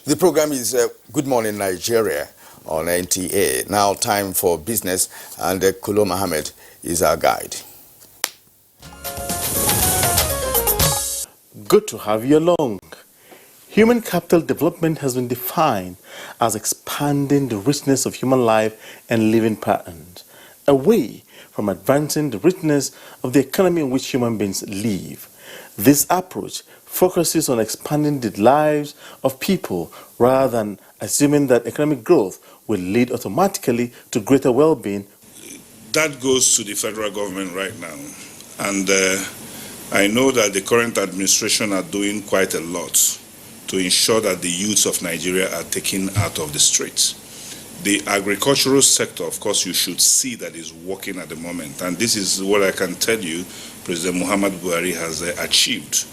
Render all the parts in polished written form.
The program is Good Morning Nigeria on NTA. Now time for business, and Kulo Mohammed is our guide. Good to have you along. Human capital development has been defined as expanding the richness of human life and living patterns, away from advancing the richness of the economy in which human beings live. This approach focuses on expanding the lives of people rather than assuming that economic growth will lead automatically to greater well-being. That goes to the federal government right now. And I know that the current administration are doing quite a lot to ensure that the youths of Nigeria are taken out of the streets. The agricultural sector, of course, you should see that is working at the moment. And this is what I can tell you President Muhammad Buhari has achieved.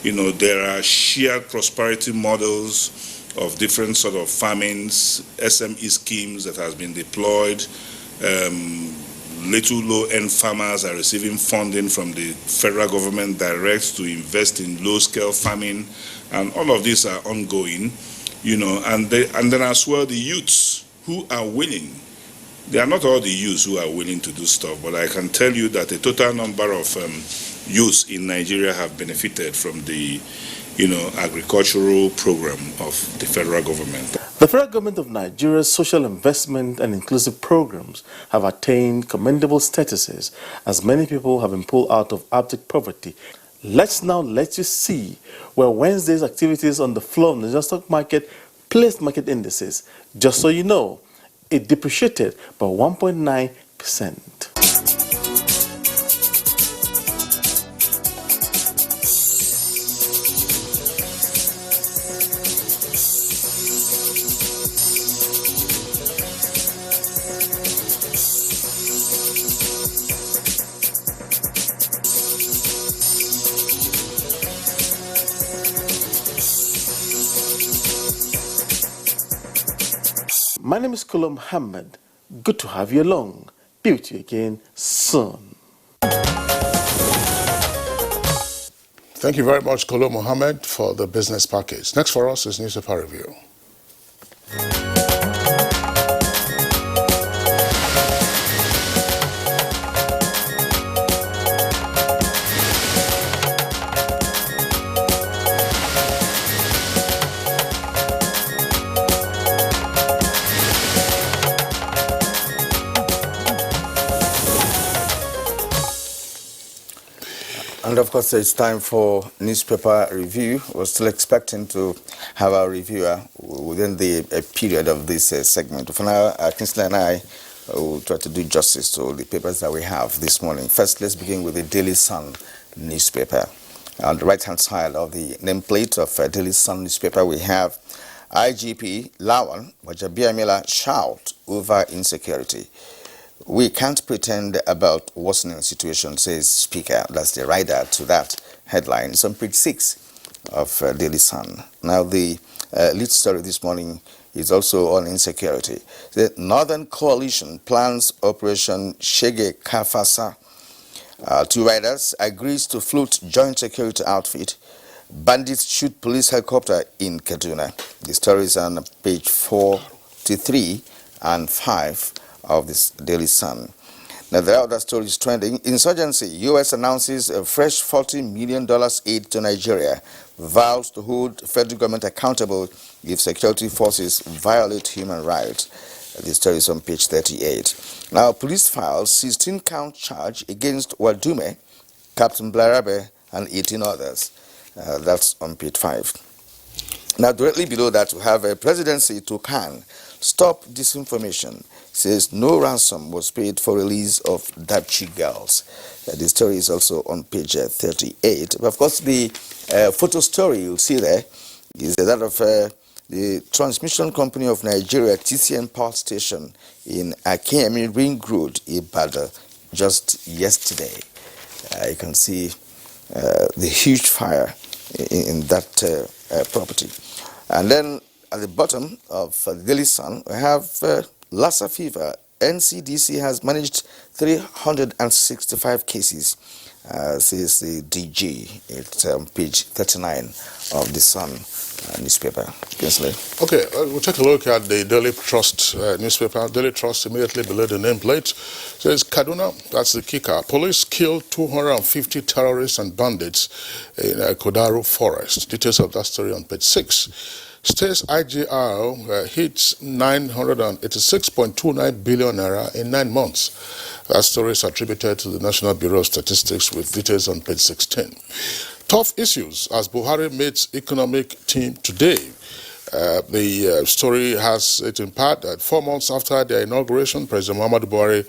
You know, there are shared prosperity models of different sort of farmings, SME schemes that has been deployed. Little low-end farmers are receiving funding from the federal government direct to invest in low-scale farming, and all of these are ongoing, you know, and then as well the youths who are willing. They are not all the youths who are willing to do stuff, but I can tell you that a total number of youths in Nigeria have benefited from the, you know, agricultural program of the federal government. The federal government of Nigeria's social investment and inclusive programs have attained commendable statuses as many people have been pulled out of abject poverty. Let's now let you see where Wednesday's activities on the floor of the stock market placed market indices. Just so you know, it depreciated by 1.9%. My name is Kulo Mohammed. Good to have you along. Be with you again soon. Thank you very much, Kulo Mohammed, for the business package. Next for us is newspaper review. And of course, it's time for newspaper review. We're still expecting to have our reviewer within the period of this segment. For now, Kinsley and I will try to do justice to the papers that we have this morning. First, let's begin with the Daily Sun newspaper. On the right-hand side of the nameplate of Daily Sun newspaper, we have IGP Lawan Wajabiamila shout over insecurity. We can't pretend about worsening situation, says Speaker. That's the rider to that headline. It's on page 6 of Daily Sun. Now, the lead story this morning is also on insecurity. The Northern Coalition plans Operation Shege Kafasa. Two riders agrees to float joint security outfit. Bandits shoot police helicopter in Kaduna. The story is on page 43 and 5 of this Daily Sun. Now, the other story is trending. Insurgency. U.S. announces a fresh $40 million aid to Nigeria. Vows to hold federal government accountable if security forces violate human rights. The story is on page 38. Now, police files 16-count charge against Wadume, Captain Blarabe, and 18 others. That's on page 5. Now, directly below that, we have a presidency to Khan. Stop disinformation. Says no ransom was paid for release of Dapchi girls. The story is also on page 38. But of course, the photo story you'll see there is that of the transmission company of Nigeria, TCN Power Station in Akemi Ring Road, Ibadan, just yesterday. You can see the huge fire in that property. And then at the bottom of the Daily Sun, we have Lassa fever. NCDC has managed 365 cases says the DG. It's page 39 of the Sun newspaper. Kinsley. Okay, we'll take a look at the Daily Trust newspaper. Daily Trust immediately below the nameplate says Kaduna, that's the kicker. Police killed 250 terrorists and bandits in Kodaru forest. Details of that story on page 6. State's IGR hits 986.29 billion naira in 9 months. That story is attributed to the National Bureau of Statistics with details on page 16. Tough issues as Buhari meets economic team today. The story has it in part that 4 months after their inauguration, President Muhammadu Buhari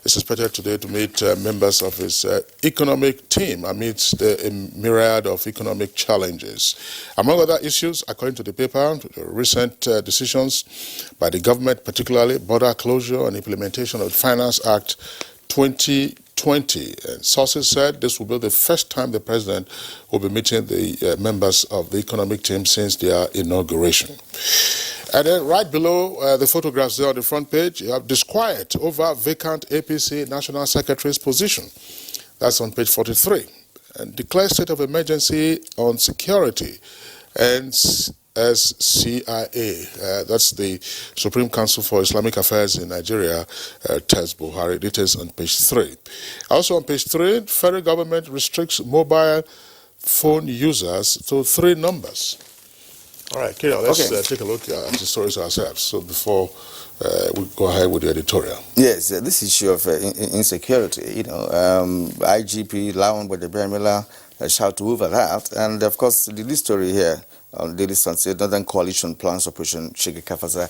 is expected today to meet members of his economic team amidst a myriad of economic challenges. Among other issues, according to the paper, recent decisions by the government, particularly border closure and implementation of the Finance Act 2020. And sources said this will be the first time the president will be meeting the members of the economic team since their inauguration. And then right below the photographs there on the front page, you have disquiet over vacant APC National Secretary's position. That's on page 43. And declare state of emergency on security and as CIA, that's the Supreme Council for Islamic Affairs in Nigeria, tells Buhari. Details on page 3. Also on page 3, federal government restricts mobile phone users to 3 numbers. All right, Kira, let's take a look at the stories ourselves. So before we go ahead with the editorial. Yes, this issue of insecurity, IGP Lawan Bodebemila shout over that. And of course, the lead story here on Daily Sun said Northern Coalition plans Operation Shege Kafasa.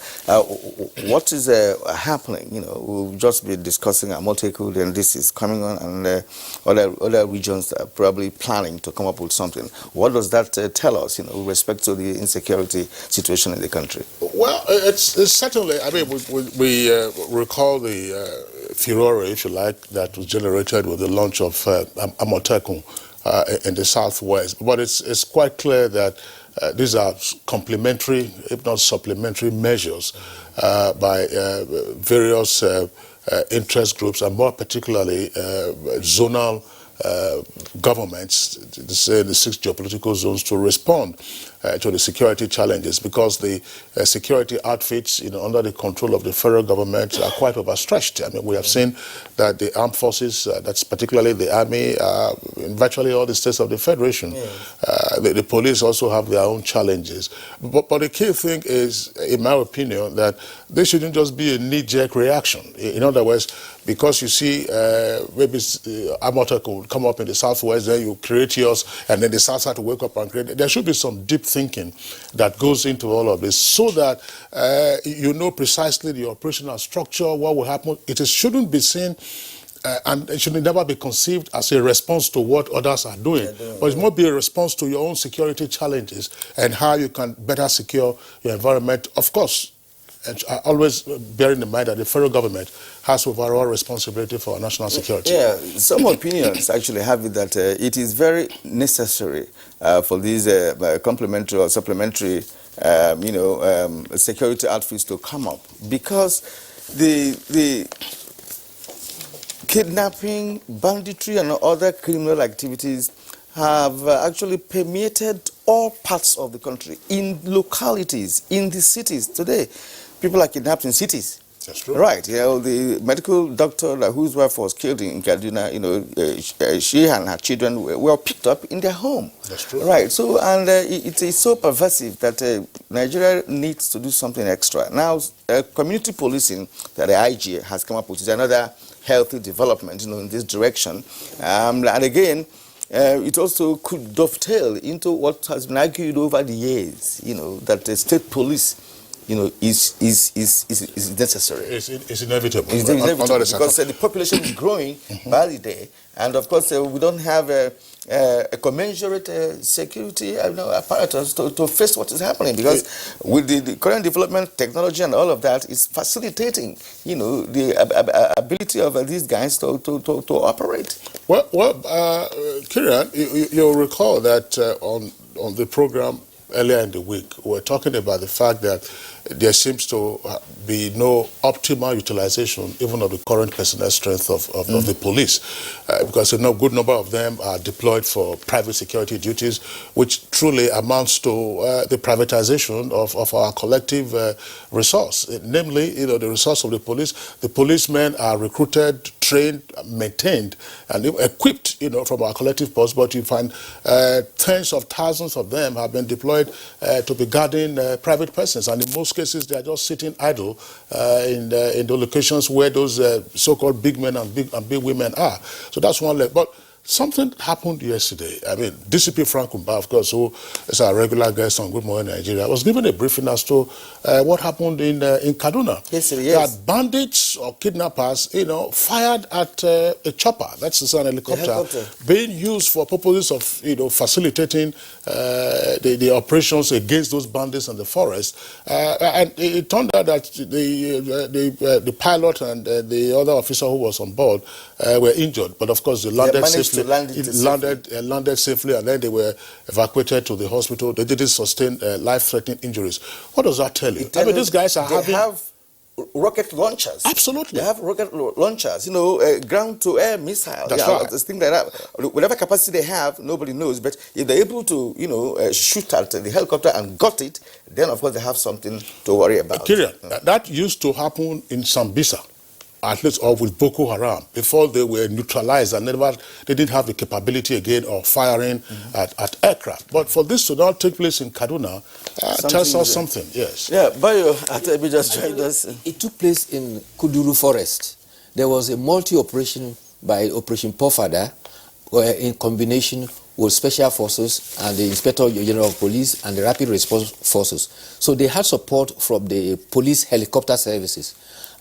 What is happening? We'll just be discussing Amoteku, and this is coming on, and other regions are probably planning to come up with something. What does that tell us, with respect to the insecurity situation in the country? Well, it's certainly, I mean, we recall the furore, if you like, that was generated with the launch of Amoteku in the southwest. But it's quite clear that these are complementary, if not supplementary measures by various interest groups, and more particularly zonal governments, say the 6 geopolitical zones, to respond to the security challenges, because the security outfits under the control of the federal government are quite overstretched. I mean, we have seen that the armed forces, that's particularly the army, in virtually all the states of the federation. The police also have their own challenges. But the key thing is, in my opinion, that there shouldn't just be a knee-jerk reaction. In other words, because you see maybe Amoteku will come up in the southwest, then you create yours, and then the south side to wake up and create. There should be some deep thinking that goes into all of this, so that you know precisely the operational structure, what will happen. It shouldn't be seen and it should never be conceived as a response to what others are doing, but it must be a response to your own security challenges and how you can better secure your environment. Of course, and always bearing in mind that the federal government has overall responsibility for our national security. Yeah, some opinions actually have it that it is very necessary for these complementary or supplementary, security outfits to come up, because the kidnapping, banditry, and other criminal activities have actually permeated all parts of the country, in localities, in the cities today. People are kidnapped in cities. That's true. Right. The medical doctor whose wife was killed in Kaduna, she and her children were picked up in their home. That's true. Right. So, and it is so pervasive that Nigeria needs to do something extra. Now, community policing that the IG has come up with is another healthy development, in this direction. And again, it also could dovetail into what has been argued over the years, that the state police is necessary. It's inevitable. It's inevitable because the population is growing by the day, and of course we don't have a commensurate security apparatus to face what is happening, because with the current development, technology, and all of that is facilitating, the ability of these guys to operate. Well, Kieran, you'll recall that on the program earlier in the week, we were talking about the fact that there seems to be no optimal utilization even of the current personnel strength of the police, because a good number of them are deployed for private security duties, which truly amounts to the privatization of our collective resource, namely, the resource of the police. The policemen are recruited, trained, maintained, and equipped, from our collective purse, but you find tens of thousands of them have been deployed to be guarding private persons, and in most cases they are just sitting idle in the locations where those so-called big men and big women are. So that's one leg. But something happened yesterday. I mean, DCP Frank Umba, of course, who is our regular guest on Good Morning Nigeria, was given a briefing as to what happened in Kaduna. Yes. That bandits or kidnappers, fired at a chopper. That's an helicopter being used for purposes of, facilitating the operations against those bandits in the forest. And it turned out that the pilot and the other officer who was on board were injured, but of course they landed safely. Landed safely, and then they were evacuated to the hospital. They didn't sustain life-threatening injuries. What does that tell you? I mean, these guys are having... have rocket launchers. Absolutely. They have rocket launchers, ground-to-air missiles. That's right. Things like that. Whatever capacity they have, nobody knows. But if they're able to, shoot at the helicopter and got it, then, of course, they have something to worry about. That used to happen in Sambisa, at least, or with Boko Haram, before they were neutralized and they didn't have the capability again of firing at aircraft. But for this to not take place in Kaduna, tells us something, yes. Yeah, Bayo, just joined us. It took place in Kuduru Forest. There was a multi-operation by Operation Pofada, in combination with Special Forces and the Inspector General of Police and the Rapid Response Forces. So they had support from the police helicopter services.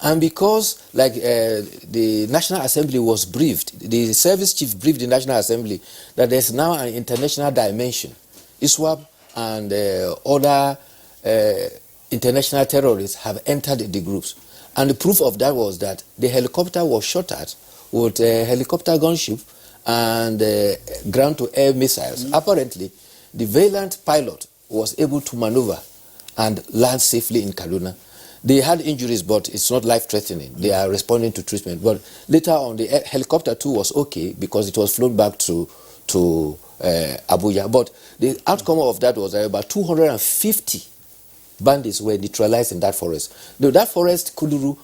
And because, the National Assembly was briefed, the service chief briefed the National Assembly that there's now an international dimension. ISWAP and other international terrorists have entered the groups. And the proof of that was that the helicopter was shot at with a helicopter gunship and ground-to-air missiles. Apparently, the Valiant pilot was able to maneuver and land safely in Kaduna. They had injuries, but it's not life-threatening. They are responding to treatment. But later on, the helicopter too was okay because it was flown back to Abuja. But the outcome of that was that about 250 bandits were neutralized in that forest. Now, that forest, Kuduru,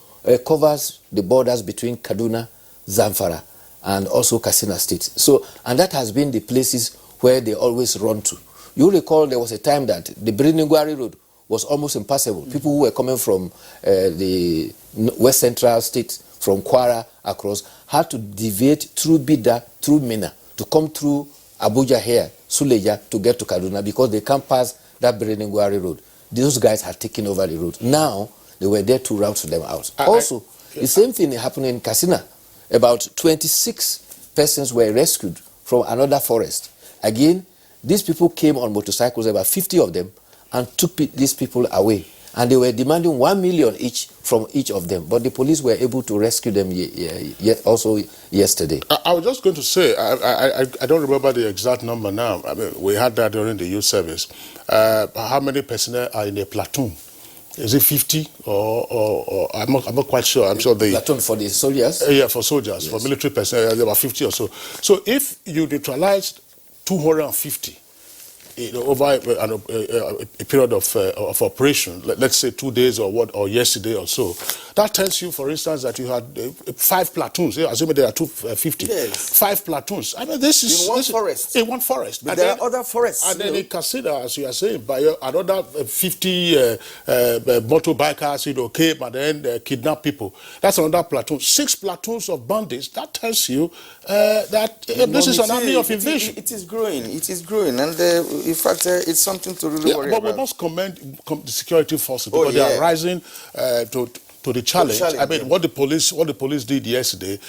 covers the borders between Kaduna, Zamfara, and also Katsina State. So, and that has been the places where they always run to. You recall there was a time that the Birningwari Road was almost impassable. People who were coming from the West Central State, from Kwara across, had to deviate through Bida, through Mina, to come through Abuja here, Suleja, to get to Kaduna, because they can't pass that Birningwari Road. Those guys had taken over the road. Now, they were there to route them out. Also, the same thing happened in Katsina. About 26 persons were rescued from another forest. Again, these people came on motorcycles, about 50 of them, and took these people away. And they were demanding 1 million each from each of them. But the police were able to rescue them also yesterday. I was just going to say, I don't remember the exact number now. I mean, we had that during the youth service. How many personnel are in a platoon? Is it 50 or I'm not quite sure. I'm sure the platoon for the soldiers. Yeah, for soldiers, yes. For military personnel, there were 50 or so. So if you neutralized 250. Over a period of operation, let's say 2 days or yesterday or so, that tells you, for instance, that you had 5 platoons. Assuming there are 250, yes. 5 platoons. I mean, this is in one forest. In one forest, but there are other forests. And then in Katsina, as you are saying, by another 50 motorbikers, came and then kidnapped people. That's another platoon. 6 platoons of bandits. That tells you that this is an army of invasion. It is growing. It is growing, and. In fact, it's something to really worry about. But we must commend the security forces because they are rising to the challenge. I mean, what the police did yesterday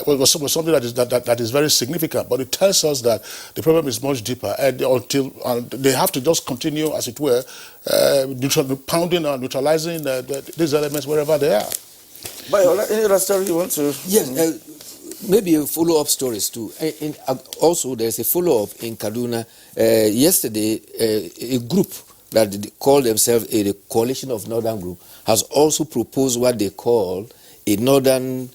was something that is very significant. But it tells us that the problem is much deeper, and they have to just continue, as it were, pounding and neutralizing these elements wherever they are. But any other story you want to? Yes. maybe a follow-up stories too. Also, there's a follow-up in Kaduna. Yesterday, a group that they call themselves a coalition of Northern Group has also proposed what they call a Northern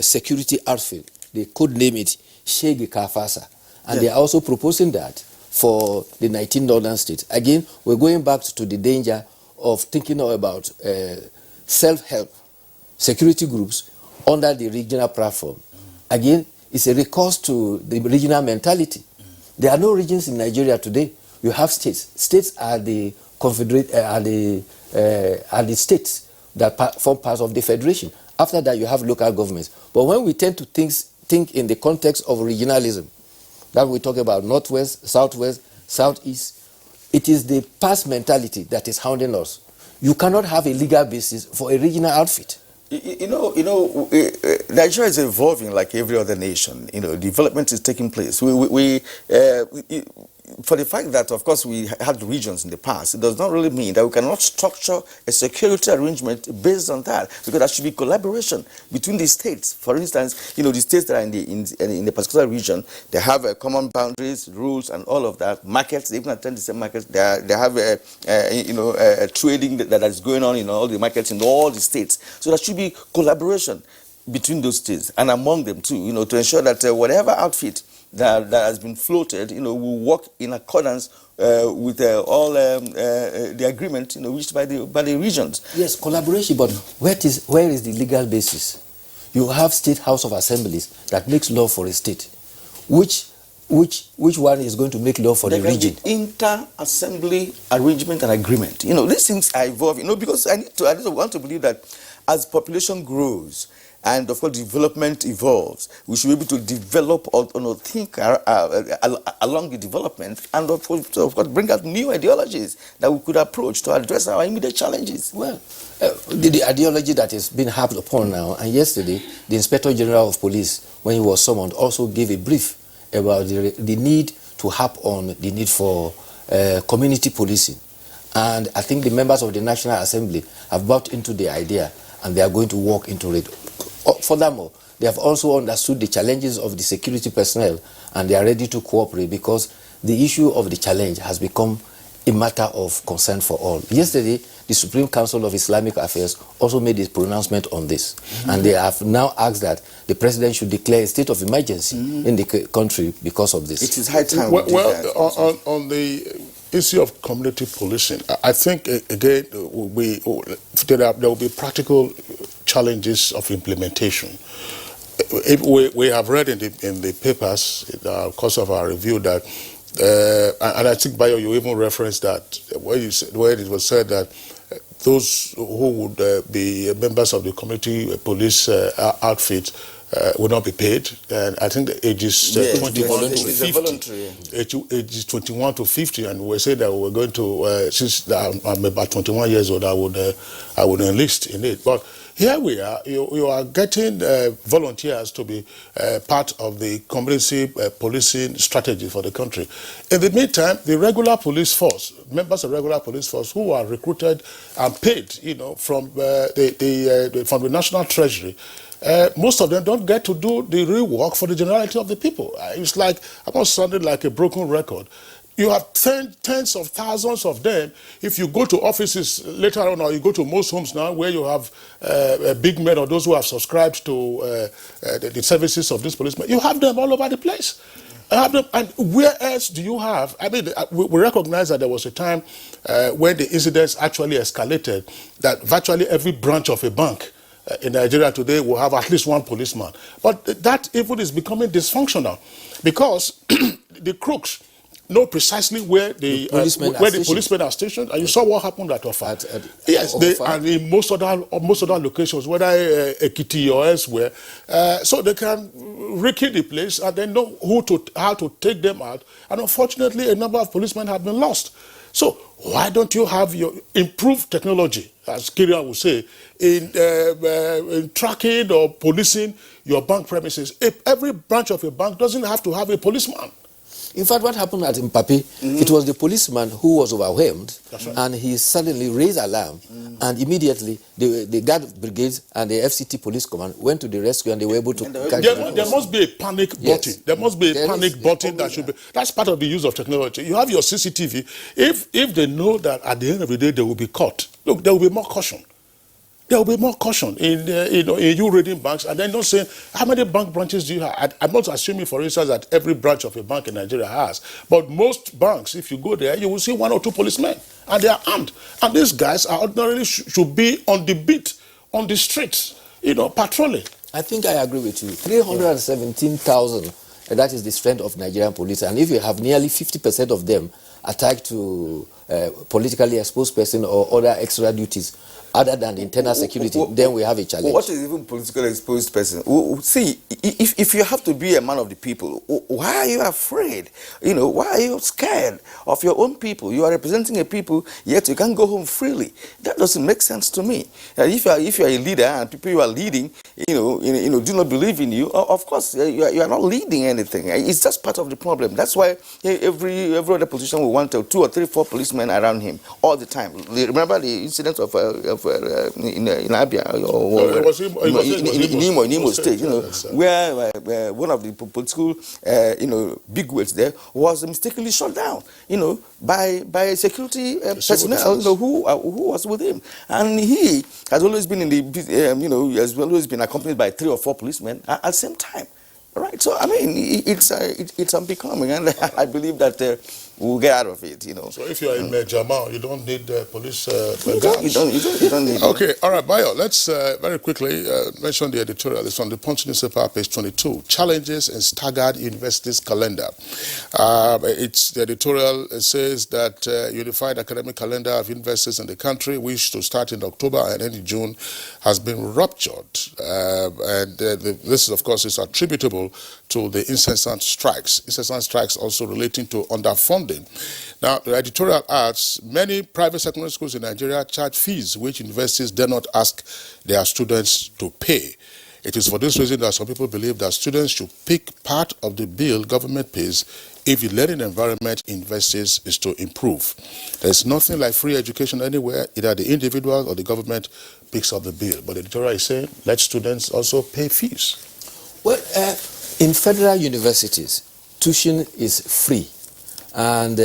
security outfit. They could name it Shege Kafasa. And they are also proposing that for the 19 northern states. Again, we're going back to the danger of thinking about self-help security groups under the regional platform. Again, it's a recourse to the regional mentality. There are no regions in Nigeria today. You have states. States are the the states that form part of the federation. After that, you have local governments. But when we tend to think in the context of regionalism, that we talk about northwest, southwest, southeast, it is the past mentality that is hounding us. You cannot have a legal basis for a regional outfit. Nigeria is evolving like every other nation. Development is taking place. For the fact that, of course, we had regions in the past, it does not really mean that we cannot structure a security arrangement based on that, because there should be collaboration between the states. For instance, the states that are in the particular region, they have common boundaries, rules, and all of that. Markets, they even attend the same markets. They have trading that is going on in all the markets in all the states. So there should be collaboration between those states and among them too, to ensure that whatever outfit that has been floated, will work in accordance with all the agreement, reached by the regions. Yes, collaboration, but where is the legal basis? You have state house of assemblies that makes law for a state. Which one is going to make law for the region? Inter-assembly arrangement and agreement. These things are evolving. Because I want to believe that as population grows, and of course development evolves, we should be able to develop or think along the development, and of course bring out new ideologies that we could approach to address our immediate challenges. Well, the ideology that is being harped upon now, and yesterday the Inspector General of Police, when he was summoned, also gave a brief about the need to harp on the need for community policing. And I think the members of the National Assembly have bought into the idea, and they are going to walk into it. Furthermore, they have also understood the challenges of the security personnel, and they are ready to cooperate, because the issue of the challenge has become a matter of concern for all. Yesterday, the Supreme Council of Islamic Affairs also made a pronouncement on this, and they have now asked that the president should declare a state of emergency in the country because of this. It is high time. On the issue of community policing, I think again there will be practical challenges of implementation. We have read in the papers, in the course of our review, that and I think, Bayo, you even referenced that where it was said that those who would be members of the community police outfit will not be paid. And I think the age is 21 to 50. Age is 21 to 50, and we say that we're going to, since I'm about 21 years old, I would enlist in it. But here we are, you are getting volunteers to be part of the community policing strategy for the country. In the meantime, the regular police force, members of regular police force who are recruited and paid, from the National Treasury, most of them don't get to do the real work for the generality of the people. It's like, I'm not sounding like a broken record. You have tens of thousands of them. If you go to offices later on, or you go to most homes now where you have big men or those who have subscribed to the services of these policemen, you have them all over the place. And where else do you have? I mean, we recognize that there was a time when the incidents actually escalated, that virtually every branch of a bank in Nigeria today will have at least one policeman. But that even is becoming dysfunctional, because the crooks know precisely where the policemen are stationed, and you saw what happened at Ofa. Yes, and in most other locations, whether Ekiti or elsewhere, so they can recruit the place, and they know how to take them out. And unfortunately, a number of policemen have been lost. So why don't you have your improved technology, as Kyria would say, in tracking or policing your bank premises? If every branch of a bank doesn't have to have a policeman. In fact, what happened at Mpapi, it was the policeman who was overwhelmed, and he suddenly raised alarm, and immediately the guard brigades and the FCT police command went to the rescue, and they were able to catch him. There must be a panic button. Yes. There must be a There panic is. button that should be. That's part of the use of technology. You have your CCTV. If they know that at the end of the day they will be caught, look, there will be more caution. There will be more caution in you reading banks, and then don't say how many bank branches do you have. I'm not assuming, for instance, that every branch of a bank in Nigeria has, but most banks, if you go there, you will see 1 or 2 policemen, and they are armed. And these guys are ordinarily should be on the beat, on the streets, patrolling. I think I agree with you. 317,000, that is the strength of Nigerian police, and if you have nearly 50% of them attached to politically exposed person or other extra duties, other than internal security, then we have a challenge. What is even politically exposed person? See, if you have to be a man of the people, why are you afraid? Why are you scared of your own people? You are representing a people, yet you can't go home freely. That doesn't make sense to me. If you are a leader and people you are leading, do not believe in you, of course you are not leading anything. It's just part of the problem. That's why every other politician will want 2 or 3, 4 policemen around him all the time. Remember the incident of in Abia or in Imo State, where one of the political bigwigs there was mistakenly shot down, by security personnel who was with him, and he has always been in the he has always been accompanied by 3 or 4 policemen at the same time. Right, so I mean, it's unbecoming, and I believe that we'll get out of it, So if you are in Jamal, you don't need police guards. You don't need. Okay, all right, Bayo. Let's very quickly mention the editorial. It's on the Punch newspaper, page 22. Challenges in staggered universities calendar. The editorial says that unified academic calendar of universities in the country, which to start in October and end in June, has been ruptured, and this, of course, is attributable to the incessant strikes also relating to underfunding. Now, the editorial adds, many private secondary schools in Nigeria charge fees which universities dare not ask their students to pay. It is for this reason that some people believe that students should pick part of the bill government pays if the learning environment invests is to improve. There's nothing like free education anywhere. Either the individual or the government picks up the bill. But the editorial is saying, let students also pay fees. Well, in federal universities, tuition is free. And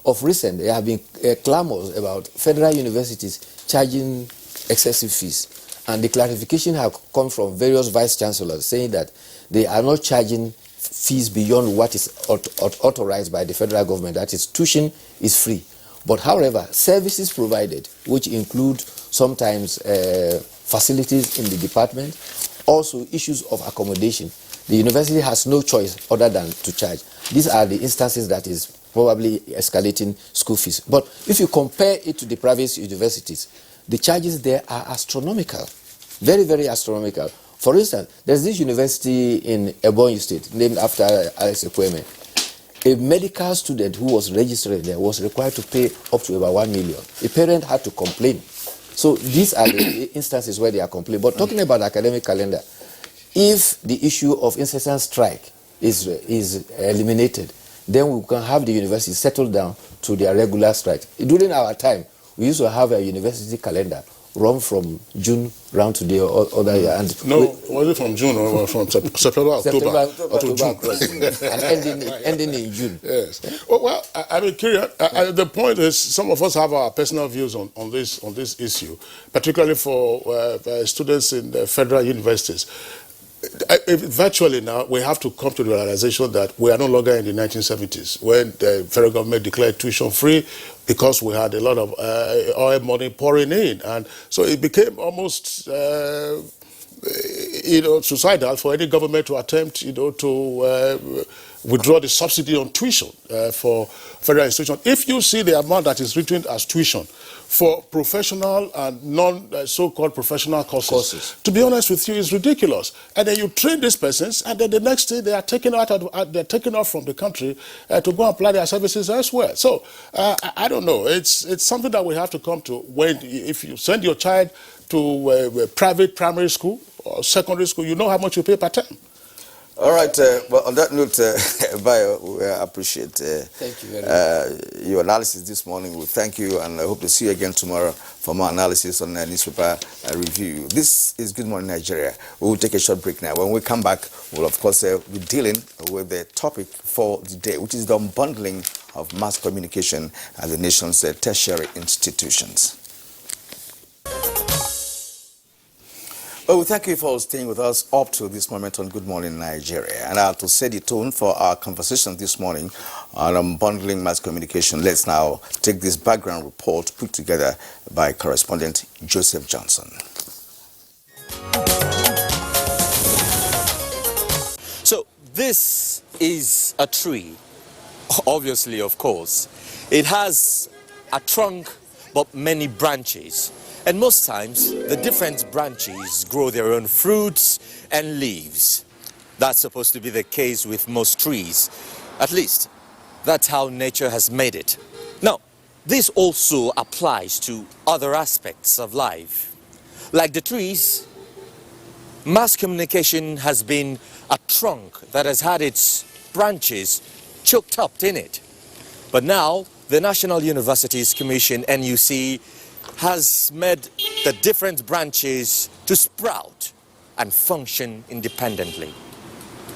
of recent, there have been clamors about federal universities charging excessive fees. And the clarification has come from various vice chancellors saying that they are not charging fees beyond what is authorized by the federal government. That is, tuition is free. But however, services provided, which include sometimes facilities in the department, also issues of accommodation, the university has no choice other than to charge. These are the instances that is probably escalating school fees. But if you compare it to the private universities, the charges there are astronomical, very, very astronomical. For instance, there's this university in Ebonyi State named after Alex Ekweme. A medical student who was registered there was required to pay up to about 1 million. A parent had to complain. So these are the instances where they are complaining. But talking about academic calendar, if the issue of incessant strike is eliminated, then we can have the university settle down to their regular strike. During our time, we used to have a university calendar run from June round to the other year. And was it from June or from September, October June? And ending in June. Yes. Well, I mean, curious. The point is, some of us have our personal views on this issue, particularly for students in the federal universities. Virtually now, we have to come to the realization that we are no longer in the 1970s when the federal government declared tuition free because we had a lot of oil money pouring in. And so it became almost, suicidal for any government to attempt, to withdraw the subsidy on tuition for federal institutions. If you see the amount that is written as tuition for professional and non-so-called professional courses, to be honest with you, is ridiculous. And then you train these persons, and then the next day they are taken out. They're taken off from the country to go and apply their services elsewhere. So I don't know. It's something that we have to come to. If you send your child to a private primary school or secondary school, you know how much you pay per term. All right. Well, on that note, Bayo, we appreciate Thank you very much. your analysis this morning. We thank you, and I hope to see you again tomorrow for more analysis on newspaper review. This is Good Morning Nigeria. We will take a short break now. When we come back, we'll of course be dealing with the topic for the day, which is the unbundling of mass communication at the nation's tertiary institutions. Well, we thank you for staying with us up to this moment on Good Morning Nigeria. And to set the tone for our conversation this morning on unbundling mass communication, let's now take this background report put together by correspondent Joseph Johnson. So this is a tree, obviously, of course. It has a trunk but many branches. And most times, the different branches grow their own fruits and leaves. That's supposed to be the case with most trees. At least, that's how nature has made it. Now, this also applies to other aspects of life. Like the trees, mass communication has been a trunk that has had its branches choked up in it. But now, the National Universities Commission, NUC, has made the different branches to sprout and function independently.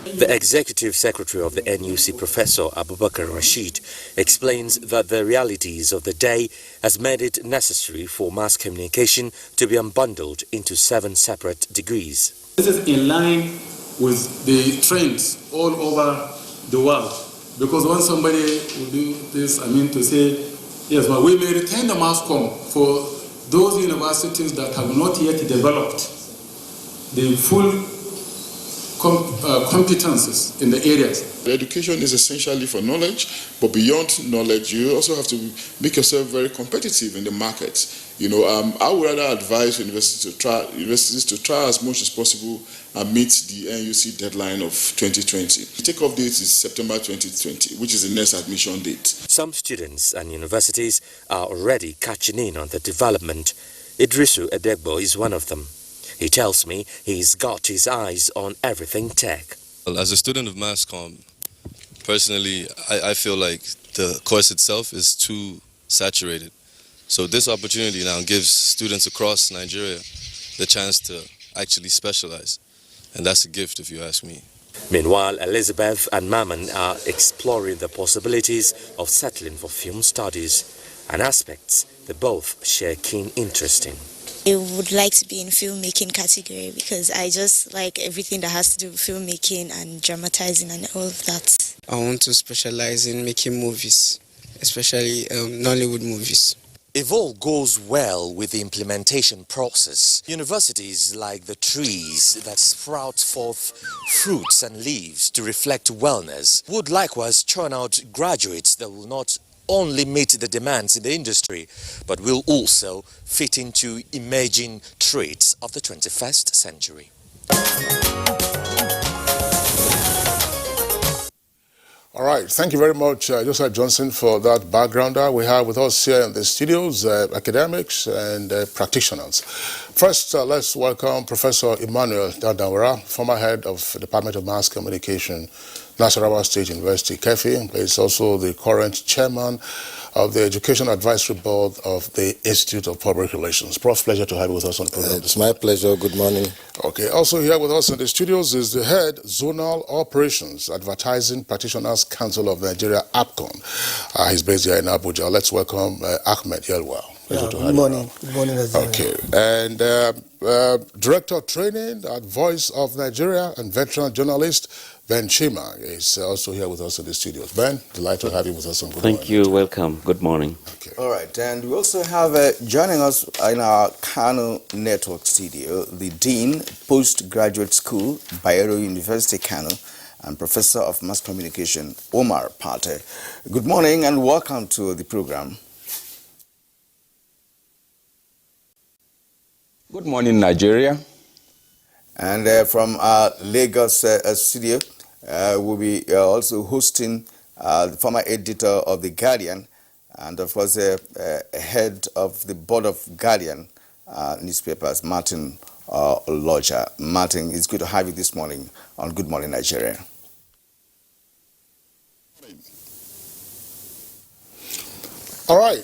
The executive secretary of the NUC, Professor Abubakar Rashid, explains that the realities of the day has made it necessary for mass communication to be unbundled into 7 separate degrees. This is in line with the trends all over the world, because when somebody will do this, to say, yes, but we may retain the mass comm for those universities that have not yet developed the full competences in the areas. The education is essentially for knowledge, but beyond knowledge, you also have to make yourself very competitive in the market. I would rather advise universities to try as much as possible and meet the NUC deadline of 2020. The takeoff date is September 2020, which is the next admission date. Some students and universities are already catching in on the development. Idrisu Edegbo is one of them. He tells me he's got his eyes on everything tech. Well, as a student of mass comm, personally, I feel like the course itself is too saturated. So this opportunity now gives students across Nigeria the chance to actually specialize. And that's a gift, if you ask me. Meanwhile, Elizabeth and Maman are exploring the possibilities of settling for film studies, and aspects they both share keen interest in. I would like to be in filmmaking category because I just like everything that has to do with filmmaking and dramatizing and all of that. I want to specialize in making movies, especially Nollywood movies. If all goes well with the implementation process, universities like the trees that sprout forth fruits and leaves to reflect wellness would likewise churn out graduates that will not only meet the demands in the industry, but will also fit into emerging traits of the 21st century. All right, thank you very much, Joseph Johnson, for that backgrounder. We have with us here in the studios academics and practitioners. First, let's welcome Professor Emmanuel Dandawara, former head of the Department of Mass Communication, Nasarawa State University, KEFI. He's also the current chairman of the Education Advisory Board of the Institute of Public Relations. Prof, pleasure to have you with us on the program. It's my pleasure. Good morning. Okay, also here with us in the studios is the head Zonal Operations Advertising Practitioners Council of Nigeria, APCON. He's based here in Abuja. Let's welcome Ahmed Yelwa. Good morning. Good morning. Okay, and Director of Training at Voice of Nigeria and veteran journalist Ben Chima is also here with us in the studios. Ben, delighted to have you with us on Good Morning. Thank you. Welcome. Good morning. Okay. All right, and we also have joining us in our Kano Network studio, the Dean, Postgraduate School, Bayero University, Kano, and Professor of Mass Communication, Omar Pate. Good morning and welcome to the program. Good morning, Nigeria. And from our Lagos studio, we'll be also hosting the former editor of The Guardian and, of course, head of the board of Guardian newspapers, Martin Lodger. Martin, it's good to have you this morning on Good Morning Nigeria. All right,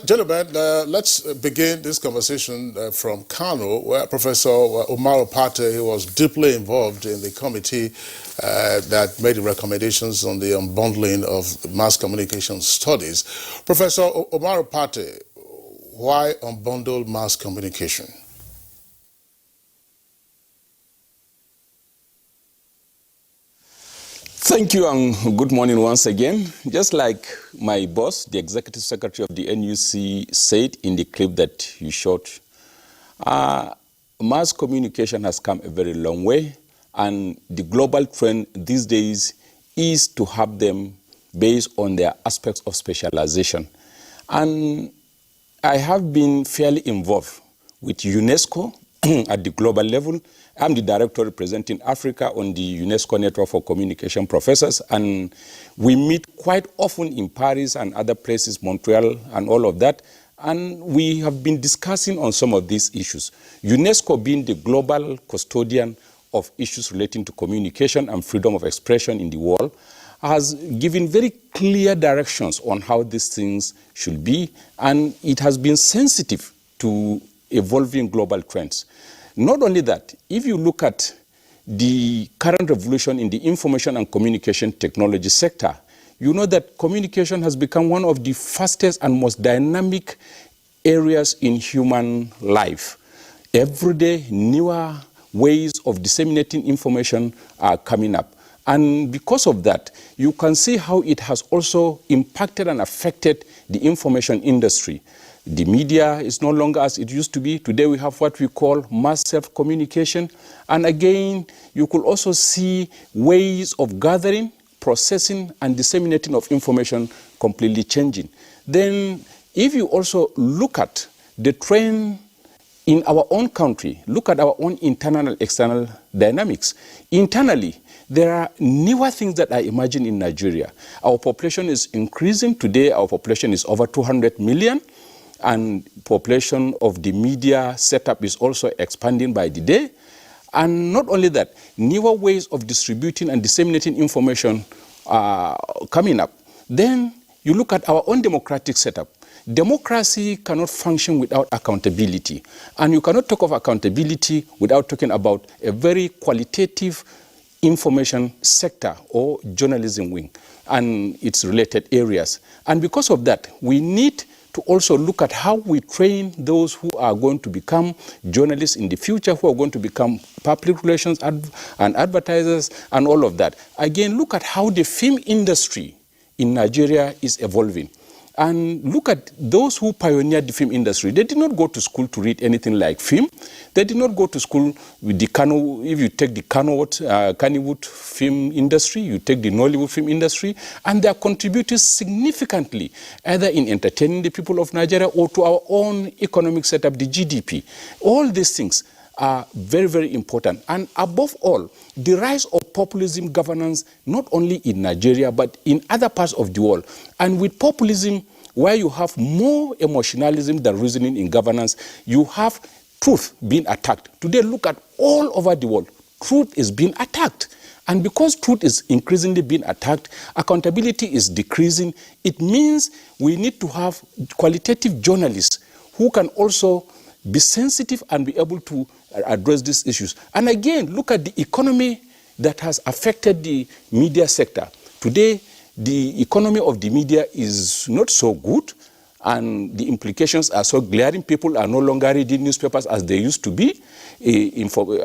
gentlemen, let's begin this conversation from Kano, where Professor Omar Opate was deeply involved in the committee that made the recommendations on the unbundling of mass communication studies. Professor Omar Opate, why unbundle mass communication? Thank you and good morning once again. Just like my boss, the Executive Secretary of the NUC, said in the clip that you showed, mass communication has come a very long way, and the global trend these days is to have them based on their aspects of specialization. And I have been fairly involved with UNESCO at the global level. I'm the director representing Africa on the UNESCO Network for Communication Professors, and we meet quite often in Paris and other places, Montreal and all of that, and we have been discussing on some of these issues. UNESCO, being the global custodian of issues relating to communication and freedom of expression in the world, has given very clear directions on how these things should be, and it has been sensitive to evolving global trends. Not only that, if you look at the current revolution in the information and communication technology sector, you know that communication has become one of the fastest and most dynamic areas in human life. Every day, newer ways of disseminating information are coming up. And because of that, you can see how it has also impacted and affected the information industry. The media is no longer as it used to be. Today we have what we call mass self-communication. And again, you could also see ways of gathering, processing, and disseminating of information completely changing. Then, if you also look at the trend in our own country, look at our own internal and external dynamics. Internally, there are newer things that I imagine in Nigeria. Our population is increasing. Today, our population is over 200 million. And population of the media setup is also expanding by the day. And not only that, newer ways of distributing and disseminating information are coming up. Then you look at our own democratic setup. Democracy cannot function without accountability. And you cannot talk of accountability without talking about a very qualitative information sector or journalism wing and its related areas. And because of that, we need to also look at how we train those who are going to become journalists in the future, who are going to become public relations and advertisers and all of that. Again, look at how the film industry in Nigeria is evolving. And look at those who pioneered the film industry. They did not go to school to read anything like film. They did not go to school with the Kano. If you take the Kannywood film industry, you take the Nollywood film industry, and they are contributing significantly, either in entertaining the people of Nigeria or to our own economic setup, the GDP. All these things are very, very important. And above all, the rise of populism governance, not only in Nigeria, but in other parts of the world. And with populism, where you have more emotionalism than reasoning in governance, you have truth being attacked. Today, look at all over the world. Truth is being attacked. And because truth is increasingly being attacked, accountability is decreasing. It means we need to have qualitative journalists who can also be sensitive and be able to address these issues. And again, look at the economy that has affected the media sector. Today, the economy of the media is not so good, and the implications are so glaring. People are no longer reading newspapers as they used to be.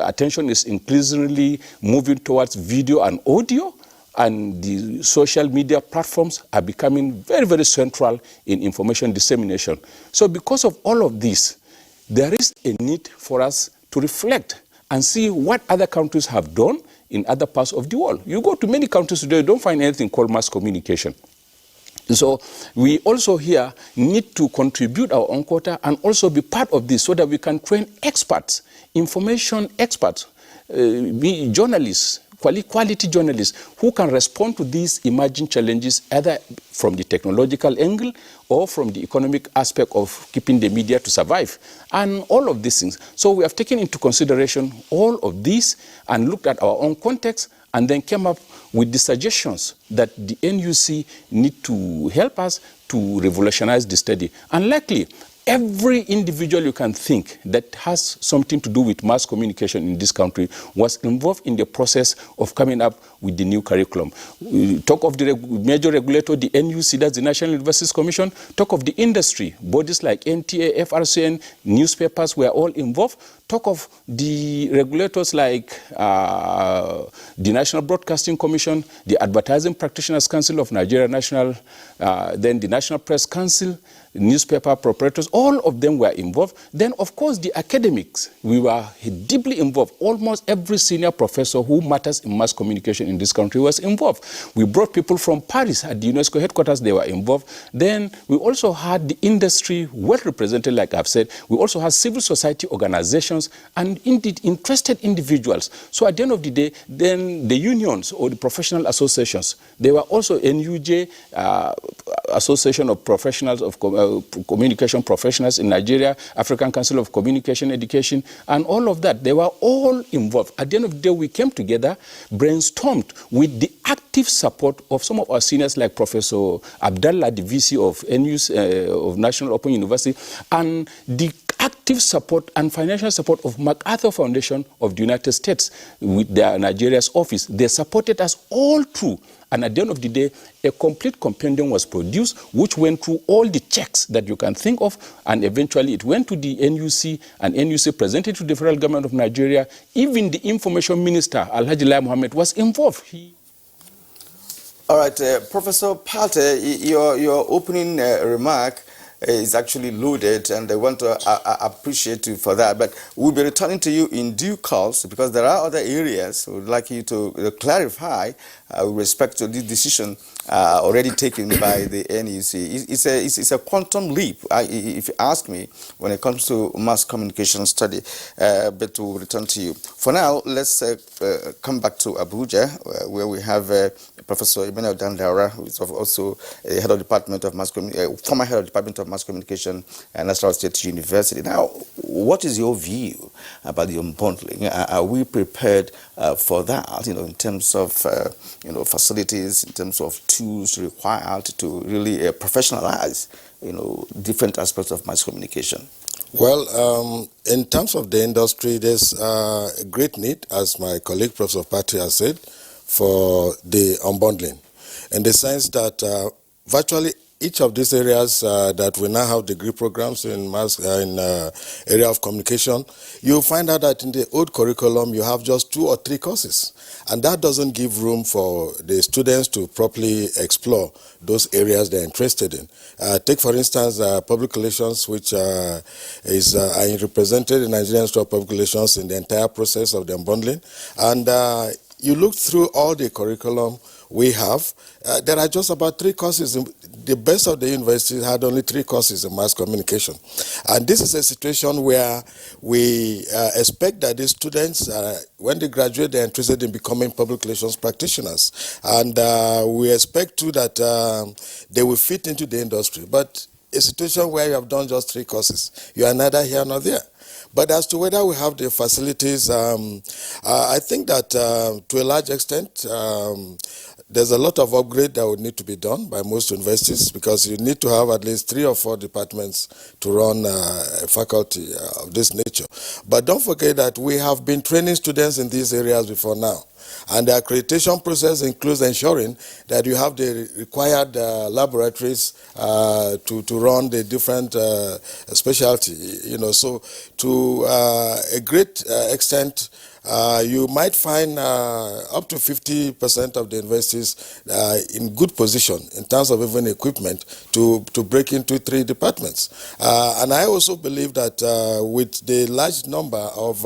Attention is increasingly moving towards video and audio, and the social media platforms are becoming very, very central in information dissemination. So because of all of this, there is a need for us to reflect and see what other countries have done in other parts of the world. You go to many countries today, you don't find anything called mass communication. So we also here need to contribute our own quota and also be part of this so that we can train experts, information experts, journalists, quality journalists who can respond to these emerging challenges either from the technological angle or from the economic aspect of keeping the media to survive, and all of these things. So we have taken into consideration all of these and looked at our own context and then came up with the suggestions that the NUC need to help us to revolutionize the study. And likely, every individual you can think that has something to do with mass communication in this country was involved in the process of coming up with the new curriculum. We talk of the major regulator, the NUC, that's the National Universities Commission. Talk of the industry, bodies like NTA, FRCN, newspapers were all involved. Talk of the regulators like the National Broadcasting Commission, the Advertising Practitioners Council of Nigeria National, then the National Press Council, newspaper proprietors, all of them were involved. Then, of course, the academics, we were deeply involved. Almost every senior professor who matters in mass communication in this country was involved. We brought people from Paris at the UNESCO headquarters, they were involved. Then we also had the industry well represented, like I've said. We also had civil society organizations and indeed interested individuals. So at the end of the day, then the unions or the professional associations, they were also NUJ, Association of Professionals of Communication Professionals in Nigeria, African Council of Communication Education, and all of that. They were all involved. At the end of the day, we came together, brainstormed with the active support of some of our seniors like Professor Abdallah, the VC of NUS, of National Open University, and the active support and financial support of MacArthur Foundation of the United States with their Nigeria's office. They supported us all through. And at the end of the day, a complete compendium was produced, which went through all the checks that you can think of, and eventually it went to the NUC, and NUC presented to the federal government of Nigeria. Even the information minister, Alhaji Lai Mohammed, was involved. All right, Professor Palte, your opening remark is actually loaded, and I want to appreciate you for that. But we'll be returning to you in due course, because there are other areas we would like you to clarify with respect to this decision already taken by the NUC. It's a quantum leap, if you ask me, when it comes to mass communication study. But we'll return to you. For now, let's come back to Abuja, where we have Professor Emmanuel Dandaura, who is also a head of department of mass former head of department of mass communication at National State University. Now, what is your view about the unbundling? Are we prepared for that? In terms of facilities, in terms of tools required to really professionalize different aspects of mass communication? Well, in terms of the industry, there's a great need, as my colleague Professor Patti has said, for the unbundling, in the sense that virtually each of these areas that we now have degree programs in area of communication, you find out that in the old curriculum you have just 2 or 3 courses, and that doesn't give room for the students to properly explore those areas they're interested in. Take for instance public relations, which is represented in Nigerian Institute of Public Relations in the entire process of the unbundling, and you look through all the curriculum we have, there are just about 3 courses. The best of the universities had only 3 courses in mass communication. And this is a situation where we expect that these students, when they graduate, they're interested in becoming public relations practitioners. And we expect too that they will fit into the industry. But a situation where you have done just 3 courses, you are neither here nor there. But as to whether we have the facilities, I think that to a large extent, there's a lot of upgrade that would need to be done by most universities, because you need to have at least 3 or 4 departments to run a faculty of this nature. But don't forget that we have been training students in these areas before now. And the accreditation process includes ensuring that you have the required laboratories to run the different specialty. So to a great extent, you might find up to 50% of the universities in good position in terms of even equipment to break into 3 departments. And I also believe that with the large number of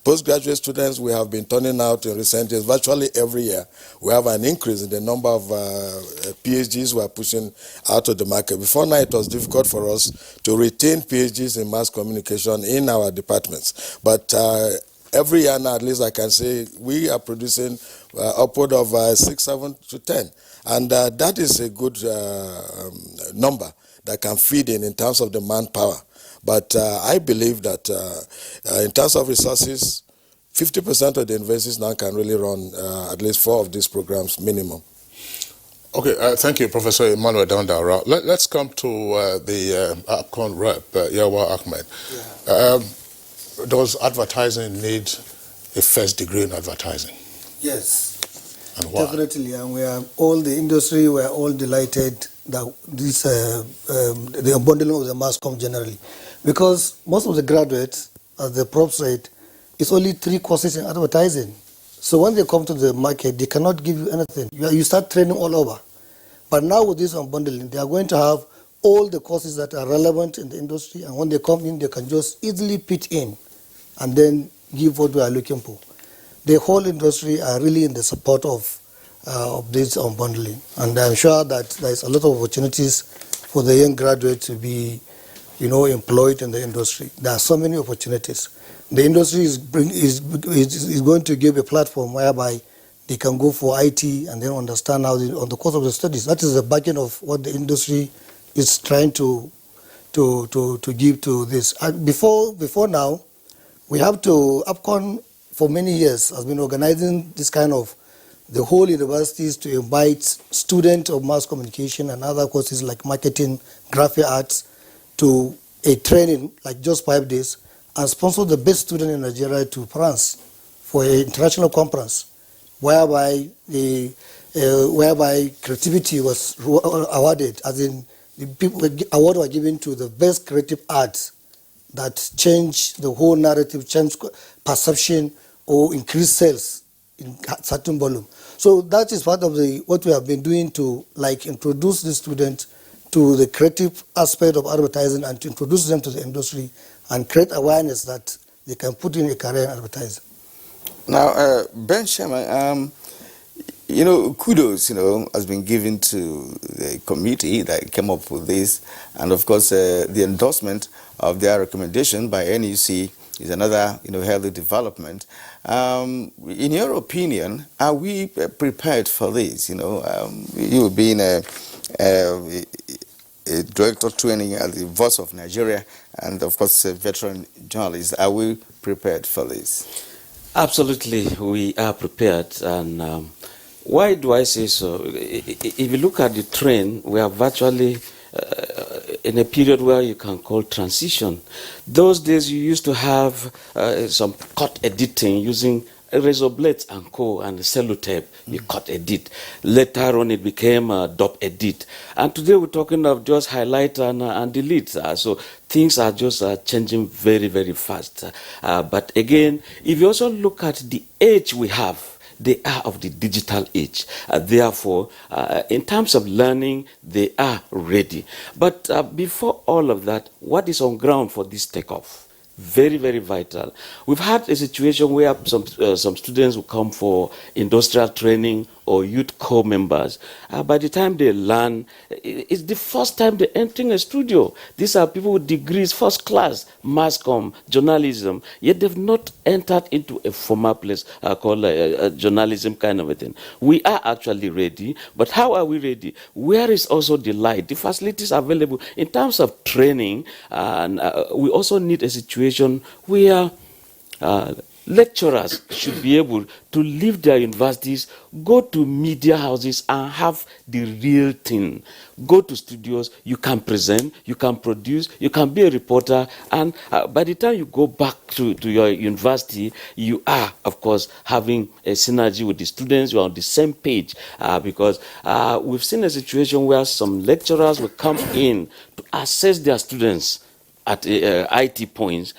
postgraduate students we have been turning out in recent years, virtually every year, we have an increase in the number of PhDs we are pushing out of the market. Before now, it was difficult for us to retain PhDs in mass communication in our departments. But every year now, at least I can say, we are producing upward of 6, 7 to 10. And that is a good number that can feed in terms of the manpower. But I believe that in terms of resources, 50% of the universities now can really run at least 4 of these programs minimum. Okay, thank you, Professor Emmanuel Dandara. Let's come to the APCON rep, Yawa Ahmed. Yeah. Does advertising need a first degree in advertising? Yes, and why? Definitely. And we are all, the industry, we are all delighted that this, the unbundling of the mass comm generally. Because most of the graduates, as the prof said, it's only 3 courses in advertising. So when they come to the market, they cannot give you anything. You start training all over. But now with this unbundling, they are going to have all the courses that are relevant in the industry, and when they come in, they can just easily pitch in and then give what we are looking for. The whole industry are really in the support of this unbundling, and I'm sure that there's a lot of opportunities for the young graduates to be, employed in the industry. There are so many opportunities. The industry is going to give a platform whereby they can go for IT and then understand how on the course of the studies. That is the backend of what the industry is trying to give to this. Before now, we have to, APCON for many years has been organizing this kind of, the whole universities to invite students of mass communication and other courses like marketing, graphic arts, to a training like just 5 days, and sponsor the best student in Nigeria to France for an international conference, whereby creativity was awarded, as in the award was given to the best creative arts that change the whole narrative, change perception, or increase sales in certain volume. So that is part of what we have been doing to introduce the students to the creative aspect of advertising and to introduce them to the industry and create awareness that they can put in a career in advertising. Now, Ben Sherman, kudos, has been given to the committee that came up with this, and of course, the endorsement of their recommendation by NUC is another, healthy development. In your opinion, are we prepared for this? You being a director training at the Voice of Nigeria, and of course, a veteran journalist, are we prepared for this? Absolutely, we are prepared, and why do I say so? If you look at the trend, we are virtually in a period where you can call transition. Those days you used to have some cut editing using razor blades and co and cellotape. You cut edit. Later on it became dop edit. And today we're talking of just highlight and delete. So things are just changing very, very fast. But again, if you also look at the age we have, they are of the digital age. Therefore, in terms of learning, they are ready. But before all of that, what is on ground for this takeoff? Very, very vital. We've had a situation where some students will come for industrial training or youth corps members. By the time they learn, it's the first time they're entering a studio. These are people with degrees, first class, mass comm, journalism, yet they've not entered into a formal place called journalism kind of a thing. We are actually ready, but how are we ready? Where is also the light? The facilities available in terms of training, and we also need a situation where lecturers should be able to leave their universities, go to media houses and have the real thing. Go to studios, you can present, you can produce, you can be a reporter, and by the time you go back to your university, you are, of course, having a synergy with the students, you are on the same page, because we've seen a situation where some lecturers will come in to assess their students at IT points.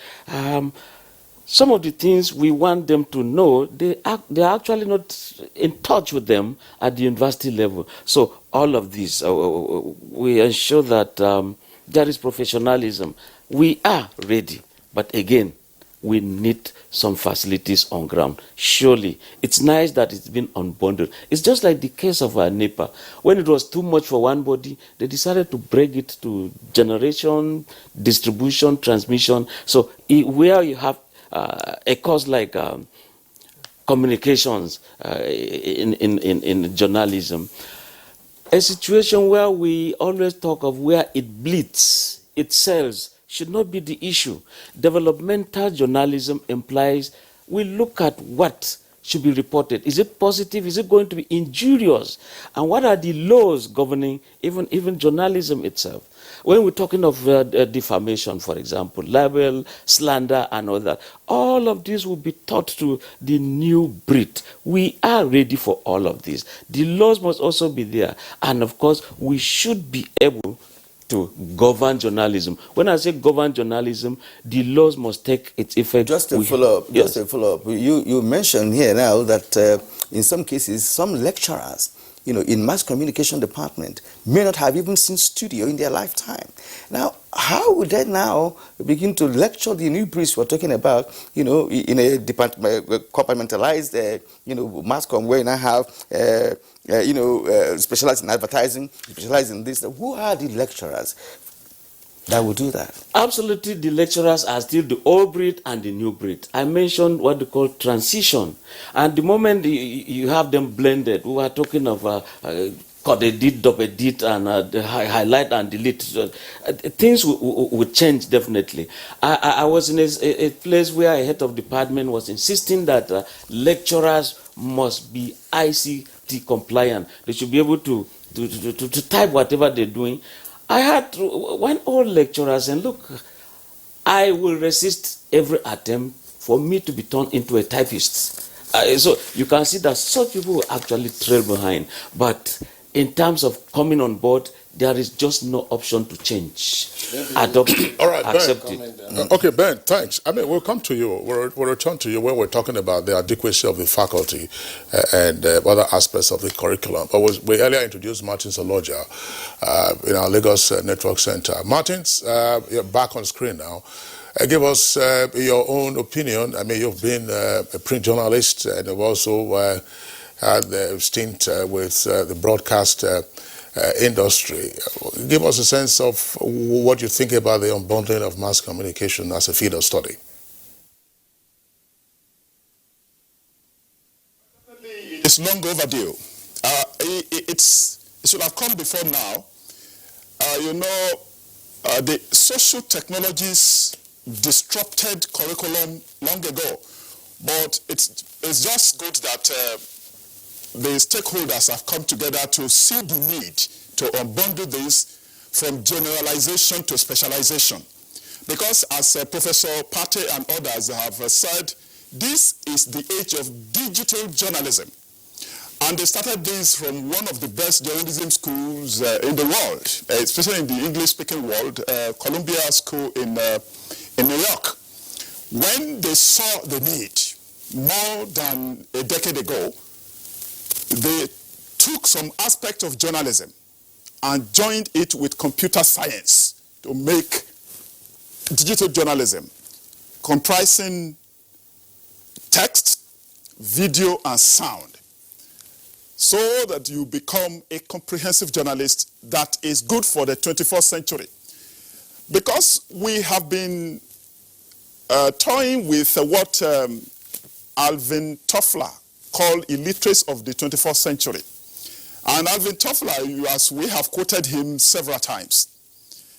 Some of the things we want them to know, they are actually not in touch with them at the university level. So all of this, we ensure that there is professionalism. We are ready, but again, we need some facilities on ground. Surely, it's nice that it's been unbundled. It's just like the case of NEPA. When it was too much for one body, they decided to break it to generation, distribution, transmission. So where you have a course like communications in journalism, a situation where we always talk of where it bleeds, it sells, should not be the issue. Developmental journalism implies we look at what should be reported. Is it positive? Is it going to be injurious? And what are the laws governing even journalism itself? When we're talking of defamation, for example, libel, slander, and all that, all of this will be taught to the new breed. We are ready for all of this. The laws must also be there. And of course, we should be able to govern journalism. When I say govern journalism, the laws must take its effect. Just a follow-up. Yes. Just a follow-up. You mentioned here now that in some cases, some lecturers, in mass communication department may not have even seen studio in their lifetime. Now, how would they now begin to lecture the new breeds we're talking about, in a compartmentalized, mass com where you now have, specialized in advertising, specialized in this? Who are the lecturers that will do that? Absolutely, the lecturers are still the old breed and the new breed. I mentioned what they call transition. And the moment you have them blended, we were talking of cut edit, double edit, and highlight and delete. Things will change definitely. I was in a place where a head of department was insisting that lecturers must be ICT compliant. They should be able to type whatever they're doing. I had to, when all lecturers, and look, I will resist every attempt for me to be turned into a typist. So you can see that such people will actually trail behind. But in terms of coming on board, there is just no option to change. Adopt it, all right, accept Ben. it. Okay, Ben, thanks. I mean, we'll come to you. We'll return to you when we're talking about the adequacy of the faculty and other aspects of the curriculum. But we earlier introduced Martin Soloja in our Lagos Network Center. Martins, you're back on screen now. Give us your own opinion. I mean, you've been a print journalist and you've also had a stint with the broadcast industry. Give us a sense of what you think about the unbundling of mass communication as a field of study. It's long overdue. It should have come before now. The social technologies disrupted curriculum long ago, but it's just good that the stakeholders have come together to see the need to unbundle this from generalization to specialization. Because as Professor Pate and others have said, this is the age of digital journalism. And they started this from one of the best journalism schools in the world, especially in the English-speaking world, Columbia School in New York. When they saw the need, more than a decade ago, they took some aspect of journalism and joined it with computer science to make digital journalism comprising text, video, and sound, so that you become a comprehensive journalist that is good for the 21st century. Because we have been toying with what Alvin Toffler called illiterates of the 21st century. And Alvin Toffler, as we have quoted him several times,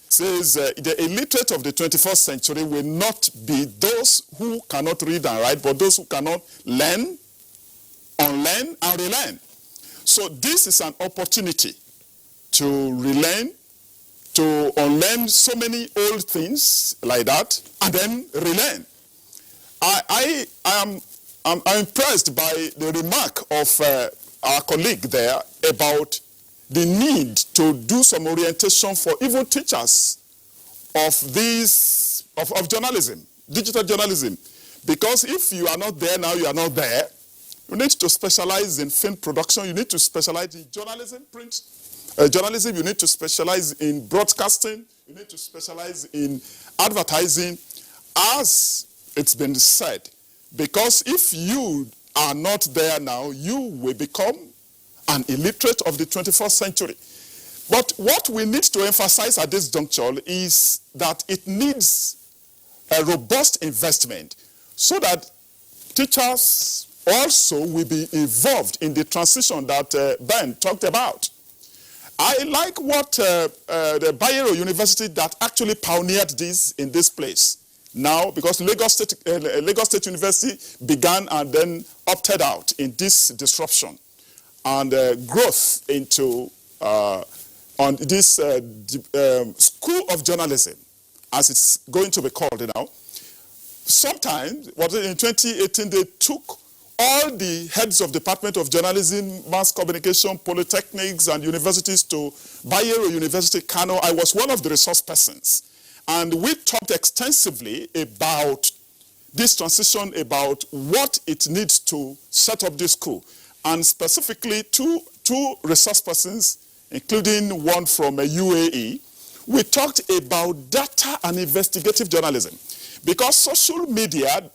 says the illiterate of the 21st century will not be those who cannot read and write, but those who cannot learn, unlearn, and relearn. So this is an opportunity to relearn, to unlearn so many old things like that, and then relearn. I'm impressed by the remark of our colleague there about the need to do some orientation for even teachers of journalism, digital journalism. Because if you are not there now, you are not there. You need to specialize in film production. You need to specialize in journalism, print journalism. You need to specialize in broadcasting. You need to specialize in advertising, as it's been said. Because if you are not there now, you will become an illiterate of the 21st century. But what we need to emphasize at this juncture is that it needs a robust investment so that teachers also will be involved in the transition that Ben talked about. I like what the Bayero University that actually pioneered this in this place. Now, because Lagos State University began and then opted out in this disruption and growth into on this School of Journalism, as it's going to be called now. Sometimes, in 2018, they took all the heads of Department of Journalism, Mass Communication, Polytechnics, and universities to Bayero University, Kano. I was one of the resource persons. And we talked extensively about this transition, about what it needs to set up this school. And specifically, two resource persons, including one from UAE, we talked about data and investigative journalism. Because social media,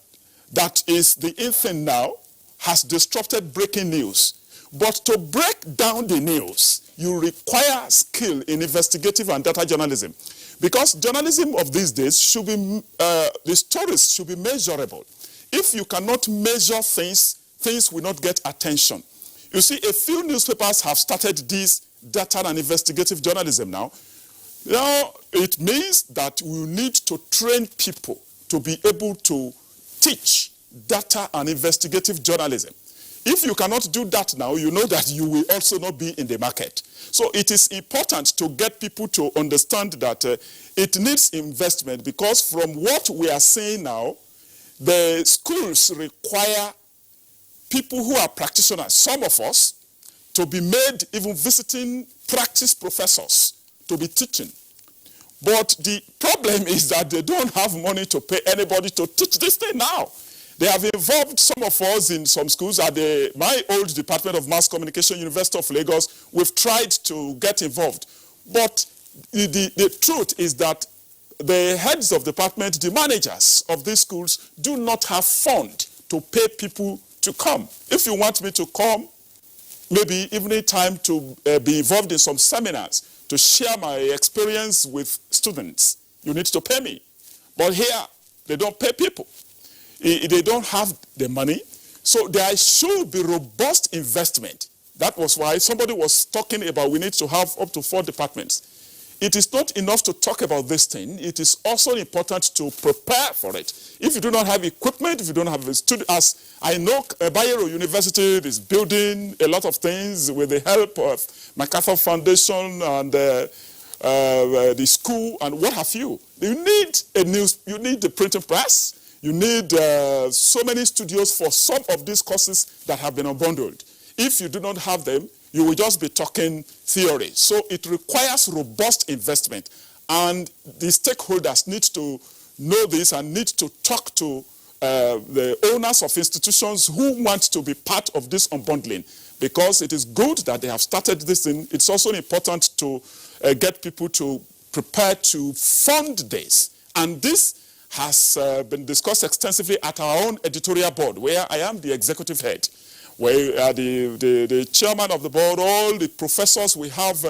that is the in thing now, has disrupted breaking news. But to break down the news, you require skill in investigative and data journalism. Because journalism of these days should be, the stories should be measurable. If you cannot measure things, things will not get attention. You see, a few newspapers have started this data and investigative journalism now. Now, it means that we need to train people to be able to teach data and investigative journalism. If you cannot do that now, you know that you will also not be in the market. So it is important to get people to understand that it needs investment, because from what we are saying now, the schools require people who are practitioners, some of us, to be made even visiting practice professors to be teaching. But the problem is that they don't have money to pay anybody to teach this thing now. They have involved some of us in some schools at my old Department of Mass Communication, University of Lagos. We've tried to get involved. But the truth is that the heads of department, the managers of these schools, do not have fund to pay people to come. If you want me to come, maybe evening time to be involved in some seminars, to share my experience with students, you need to pay me. But here, they don't pay people. They don't have the money. So there should be robust investment. That was why somebody was talking about we need to have up to 4 departments. It is not enough to talk about this thing. It is also important to prepare for it. If you do not have equipment, if you don't have a student, as I know Bayero University is building a lot of things with the help of MacArthur Foundation and the school and what have you. You need you need the printing press. You need so many studios for some of these courses that have been unbundled. If you do not have them, you will just be talking theory. So it requires robust investment. And the stakeholders need to know this and need to talk to the owners of institutions who want to be part of this unbundling. Because it is good that they have started this thing. It's also important to get people to prepare to fund this. And this has been discussed extensively at our own editorial board, where I am the executive head, where the chairman of the board, all the professors, we have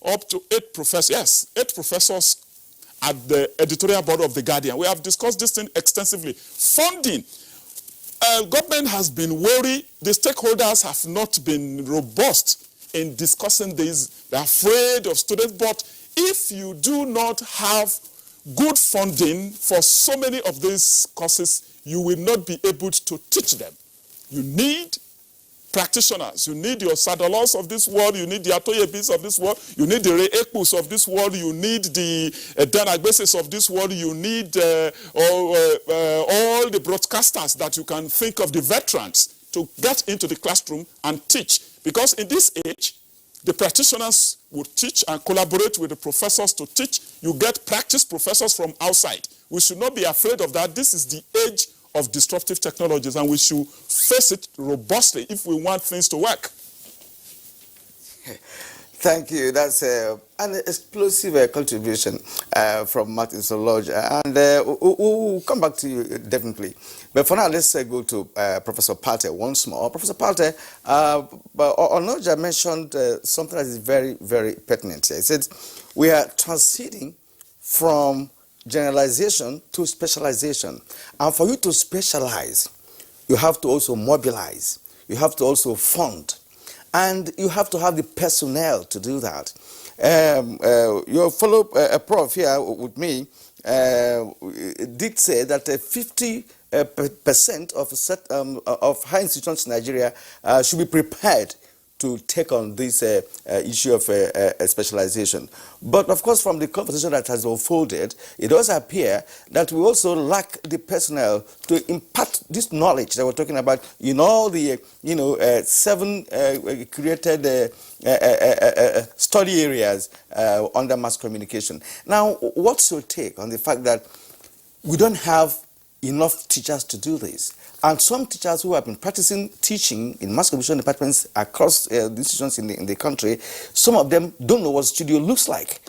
up to 8 professors, yes, 8 professors at the editorial board of The Guardian. We have discussed this thing extensively. Funding. Government has been wary. The stakeholders have not been robust in discussing this. They're afraid of students. But if you do not have good funding for so many of these courses, you will not be able to teach them. You need practitioners. You need your Sadalos of this world. You need the Atoyebis of this world. You need the Reekus of this world. You need the Danagbeses of this world. You need all the broadcasters that you can think of, the veterans, to get into the classroom and teach. Because in this age, the practitioners would teach and collaborate with the professors to teach. You get practice professors from outside. We should not be afraid of that. This is the age of disruptive technologies, and we should face it robustly if we want things to work. Thank you. That's an explosive contribution from Martin Soloj. And we'll come back to you definitely. But for now, let's go to Professor Palte once more. Professor Palte, Onoja mentioned something that is very, very pertinent here. He said, we are transiting from generalization to specialization. And for you to specialize, you have to also mobilize. You have to also fund. And you have to have the personnel to do that. Your fellow prof here with me did say that 50% of high institutions in Nigeria should be prepared to take on this issue of specialization. But of course, from the conversation that has unfolded, it does appear that we also lack the personnel to impart this knowledge that we're talking about in all the 7 created study areas under mass communication. Now, what's your take on the fact that we don't have enough teachers to do this? And some teachers who have been practicing teaching in mass communication departments across the institutions in the country, some of them don't know what studio looks like.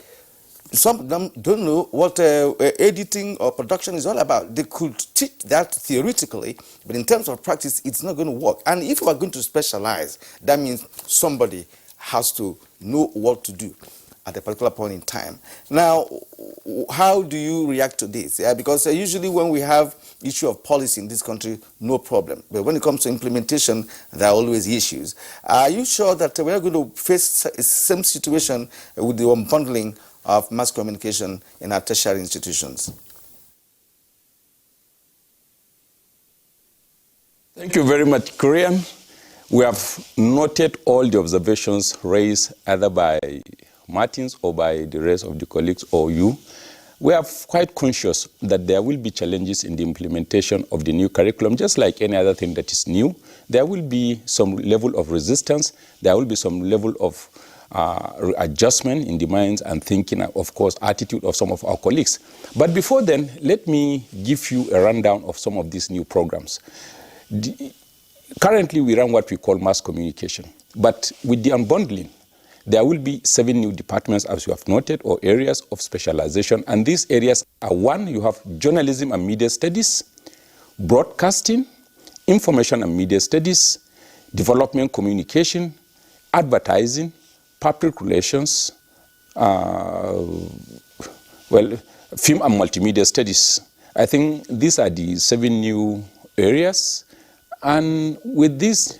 Some of them don't know what editing or production is all about. They could teach that theoretically, but in terms of practice, it's not going to work. And if we are going to specialize, that means somebody has to know what to do at a particular point in time. Now, how do you react to this? Because usually when we have issue of policy in this country, no problem. But when it comes to implementation, there are always issues. Are you sure that we're not going to face the same situation with the unbundling of mass communication in our tertiary institutions? Thank you very much, Korean. We have noted all the observations raised either by Martins or by the rest of the colleagues or you. We are quite conscious that there will be challenges in the implementation of the new curriculum, just like any other thing that is new. There will be some level of resistance. There will be some level of adjustment in the minds and thinking, of course, attitude of some of our colleagues. But before then, let me give you a rundown of some of these new programs. Currently, we run what we call mass communication. But with the unbundling, there will be 7 new departments, as you have noted, or areas of specialization. And these areas are: 1, you have journalism and media studies, broadcasting, information and media studies, development communication, advertising, public relations, film and multimedia studies. I think these are the 7 new areas. And with these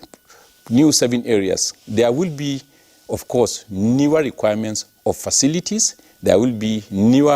new 7 areas, there will be, of course, newer requirements of facilities. There will be new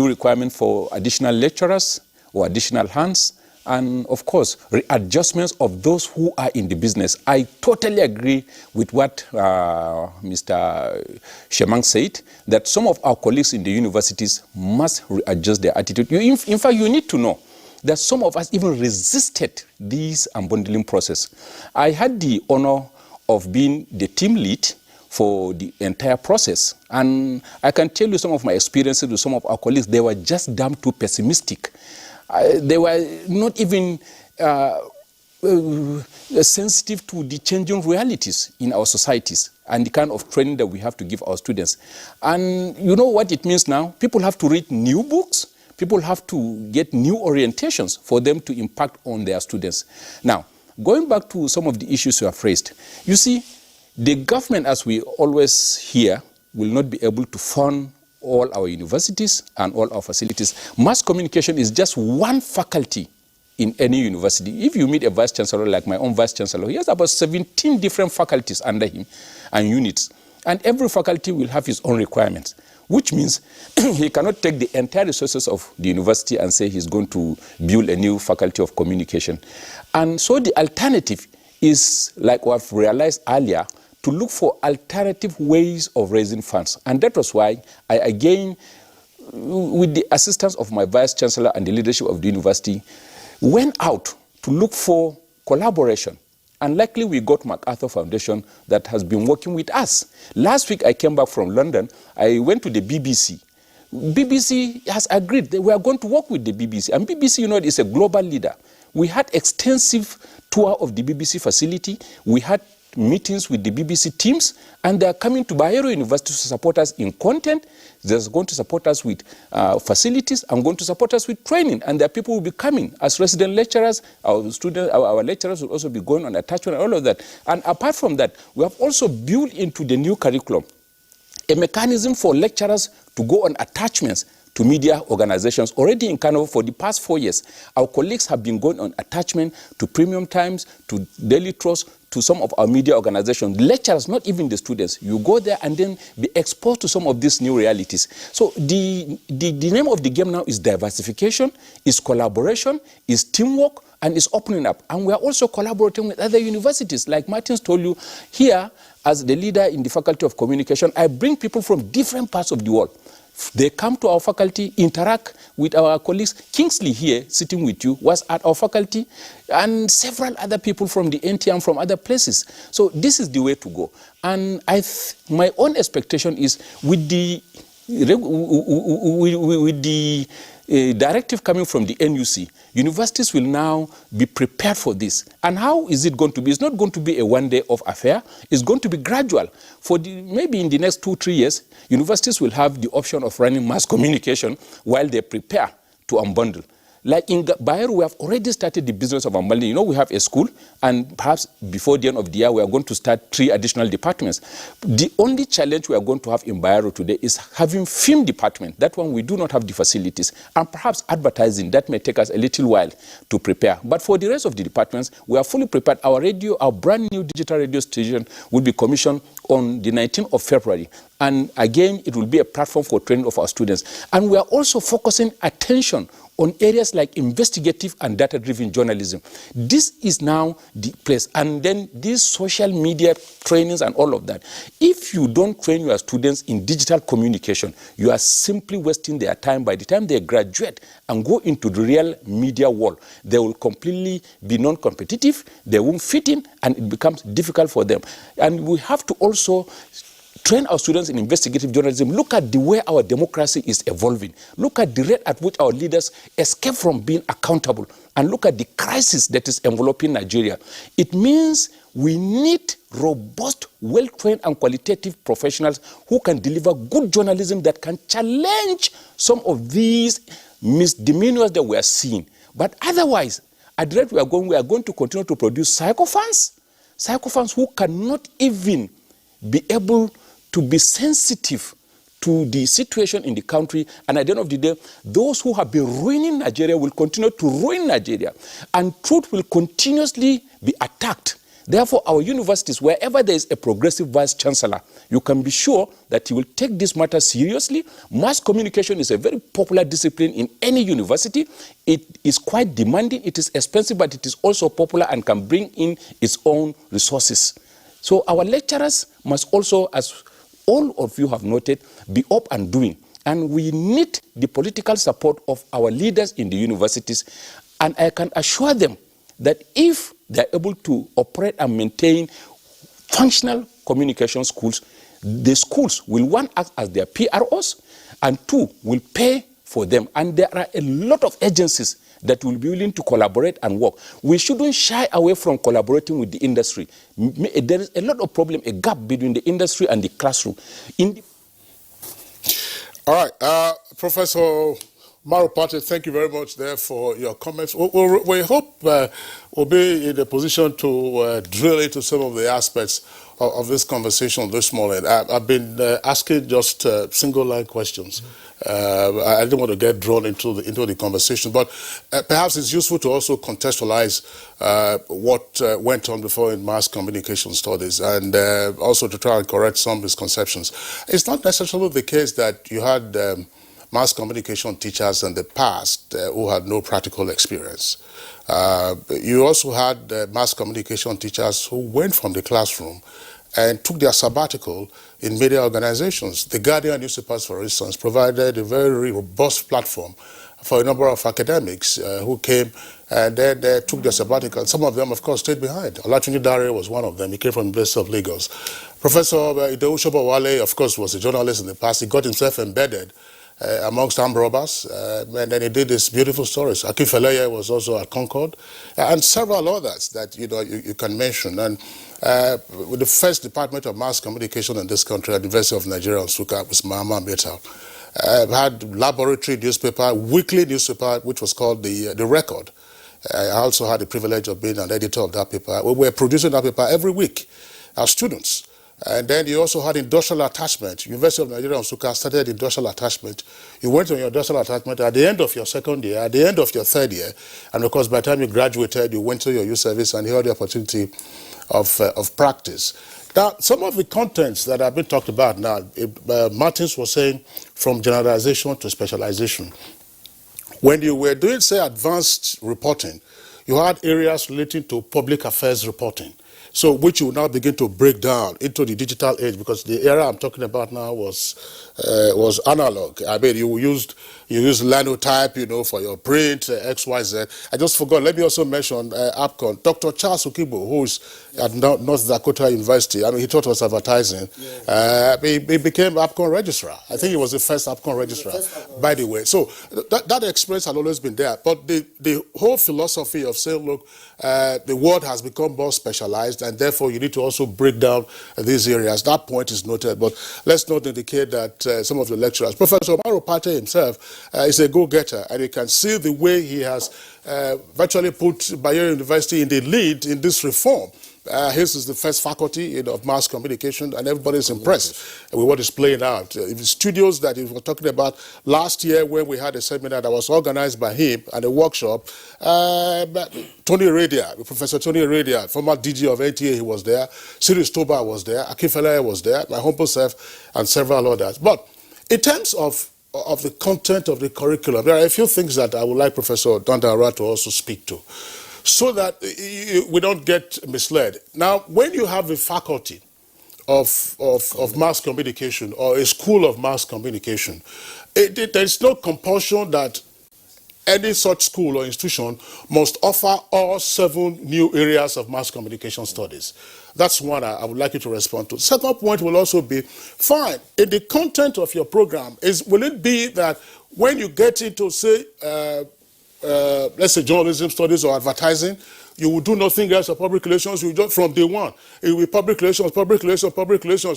requirement for additional lecturers or additional hands, and of course, readjustments of those who are in the business. I totally agree with what Mr. Shemang said, that some of our colleagues in the universities must readjust their attitude. In fact, you need to know that some of us even resisted this unbundling process. I had the honor of being the team lead for the entire process. And I can tell you some of my experiences with some of our colleagues. They were just damn too pessimistic. They were not even sensitive to the changing realities in our societies and the kind of training that we have to give our students. And you know what it means now? People have to read new books. People have to get new orientations for them to impact on their students. Now, going back to some of the issues you have raised, you see, the government, as we always hear, will not be able to fund all our universities and all our facilities. Mass communication is just one faculty in any university. If you meet a vice chancellor like my own vice chancellor, he has about 17 different faculties under him and units. And every faculty will have his own requirements, which means he cannot take the entire resources of the university and say he's going to build a new faculty of communication. And so the alternative is, like what I've realized earlier, to look for alternative ways of raising funds. And that was why I, again, with the assistance of my vice chancellor and the leadership of the university, went out to look for collaboration. And luckily, we got MacArthur Foundation that has been working with us. Last week, I came back from London. I went to the BBC. BBC has agreed that we are going to work with the BBC. And BBC, you know, is a global leader. We had extensive tour of the BBC facility. We had meetings with the BBC teams, and they are coming to Bayero University to support us in content. They're going to support us with facilities and going to support us with training. And there are people who will be coming as resident lecturers. Our students, our lecturers will also be going on attachment and all of that. And apart from that, we have also built into the new curriculum a mechanism for lecturers to go on attachments to media organizations already in Kano for the past 4 years. Our colleagues have been going on attachment to Premium Times, to Daily Trust, to some of our media organizations. Lecturers, not even the students. You go there and then be exposed to some of these new realities. So the name of the game now is diversification, is collaboration, is teamwork, and is opening up. And we are also collaborating with other universities. Like Martins told you, here, as the leader in the Faculty of Communication, I bring people from different parts of the world. They come to our faculty, interact with our colleagues. Kingsley here, sitting with you, was at our faculty, and several other people from the NT and from other places. So this is the way to go. And my own expectation is with the directive coming from the NUC, universities will now be prepared for this. And how is it going to be? It's not going to be a one-day-off affair. It's going to be gradual. Maybe in the next 2-3 years, universities will have the option of running mass communication while they prepare to unbundle. Like in Bayero, we have already started the business of unbundling. You know, we have a school, and perhaps before the end of the year, we are going to start 3 additional departments. The only challenge we are going to have in Bayero today is having film department. That one, we do not have the facilities. And perhaps advertising, that may take us a little while to prepare. But for the rest of the departments, we are fully prepared. Our radio, our brand new digital radio station will be commissioned on the 19th of February. And again, it will be a platform for training of our students. And we are also focusing attention on areas like investigative and data-driven journalism. This is now the place. And then these social media trainings and all of that. If you don't train your students in digital communication, you are simply wasting their time. By the time they graduate and go into the real media world, they will completely be non-competitive, they won't fit in, and it becomes difficult for them. And we have to also train our students in investigative journalism. Look at the way our democracy is evolving. Look at the rate at which our leaders escape from being accountable. And look at the crisis that is enveloping Nigeria. It means we need robust, well-trained and qualitative professionals who can deliver good journalism that can challenge some of these misdemeanors that we are seeing. But otherwise, at the rate we are going to continue to produce psychophants who cannot even be able to be sensitive to the situation in the country. And at the end of the day, those who have been ruining Nigeria will continue to ruin Nigeria. And truth will continuously be attacked. Therefore, our universities, wherever there is a progressive vice chancellor, you can be sure that he will take this matter seriously. Mass communication is a very popular discipline in any university. It is quite demanding, it is expensive, but it is also popular and can bring in its own resources. So our lecturers must also, as all of you have noted, be up and doing. And we need the political support of our leaders in the universities. And I can assure them that if they're able to operate and maintain functional communication schools, the schools will, one, act as their PROs, and 2, will pay for them. And there are a lot of agencies that will be willing to collaborate and work. We shouldn't shy away from collaborating with the industry. There is a lot of problem, a gap between the industry and the classroom. All right, Professor Marupati, thank you very much there for your comments. We hope we'll be in a position to drill into some of the aspects of this conversation this morning. I've been asking just single-line questions. I didn't want to get drawn into the conversation, but perhaps it's useful to also contextualize what went on before in mass communication studies, and also to try and correct some misconceptions. It's not necessarily the case that you had mass communication teachers in the past who had no practical experience. You also had mass communication teachers who went from the classroom and took their sabbatical in media organizations. The Guardian newspapers, for instance, provided a very robust platform for a number of academics who came and then took their sabbatical. Some of them, of course, stayed behind. Olatunji Dare was one of them. He came from the University of Lagos. Professor Idowu Sobowale, of course, was a journalist in the past. He got himself embedded amongst armed robbers, and then he did these beautiful stories. Akinfeleye was also at Concord, and several others that you can mention. And with the first department of mass communication in this country at the University of Nigeria, Nsukka, was Mahama Metal. Had laboratory newspaper, weekly newspaper, which was called the Record. I also had the privilege of being an editor of that paper. We were producing that paper every week. Our students And then you also had industrial attachment. University of Nigeria Nsukka started industrial attachment. You went on your industrial attachment at the end of your second year, at the end of your third year, and of course by the time you graduated, you went to your youth service and you had the opportunity of practice. Now, some of the contents that have been talked about now, Martins was saying from generalization to specialization. When you were doing, say, advanced reporting, you had areas relating to public affairs reporting. So which you will now begin to break down into the digital age, because the era I'm talking about now was analog. I mean, you used linotype, for your print, XYZ. I just forgot. Let me also mention APCON. Dr. Charles Ukibo, who's at North Dakota University. I mean, he taught us advertising. He became APCON registrar. I think he was the first APCON registrar, by the way. So that experience had always been there. But the whole philosophy of saying, look, the world has become more specialized, and therefore you need to also break down these areas. That point is noted, but let's not indicate that some of the lecturers, Professor Mauro Pate himself is a go-getter, and you can see the way he has virtually put Bayero University in the lead in this reform. His is the first faculty of mass communication, and everybody's impressed with what is playing out. The studios that he was talking about last year, when we had a seminar that was organized by him and a workshop, Tony Radia, Professor Tony Radia, former DG of NTA, he was there. Sirius Toba was there. Akifele was there. My humble self, and several others. But in terms of the content of the curriculum, there are a few things that I would like Professor Dandara to also speak to, so that we don't get misled. Now, when you have a faculty of mass communication or a school of mass communication, there's no compulsion that any such school or institution must offer all 7 new areas of mass communication studies. That's one I would like you to respond to. Second point will also be, fine, in the content of your program, will it be that when you get into, say, let's say journalism studies or advertising, you will do nothing else or public relations, you just from day one. It will be public relations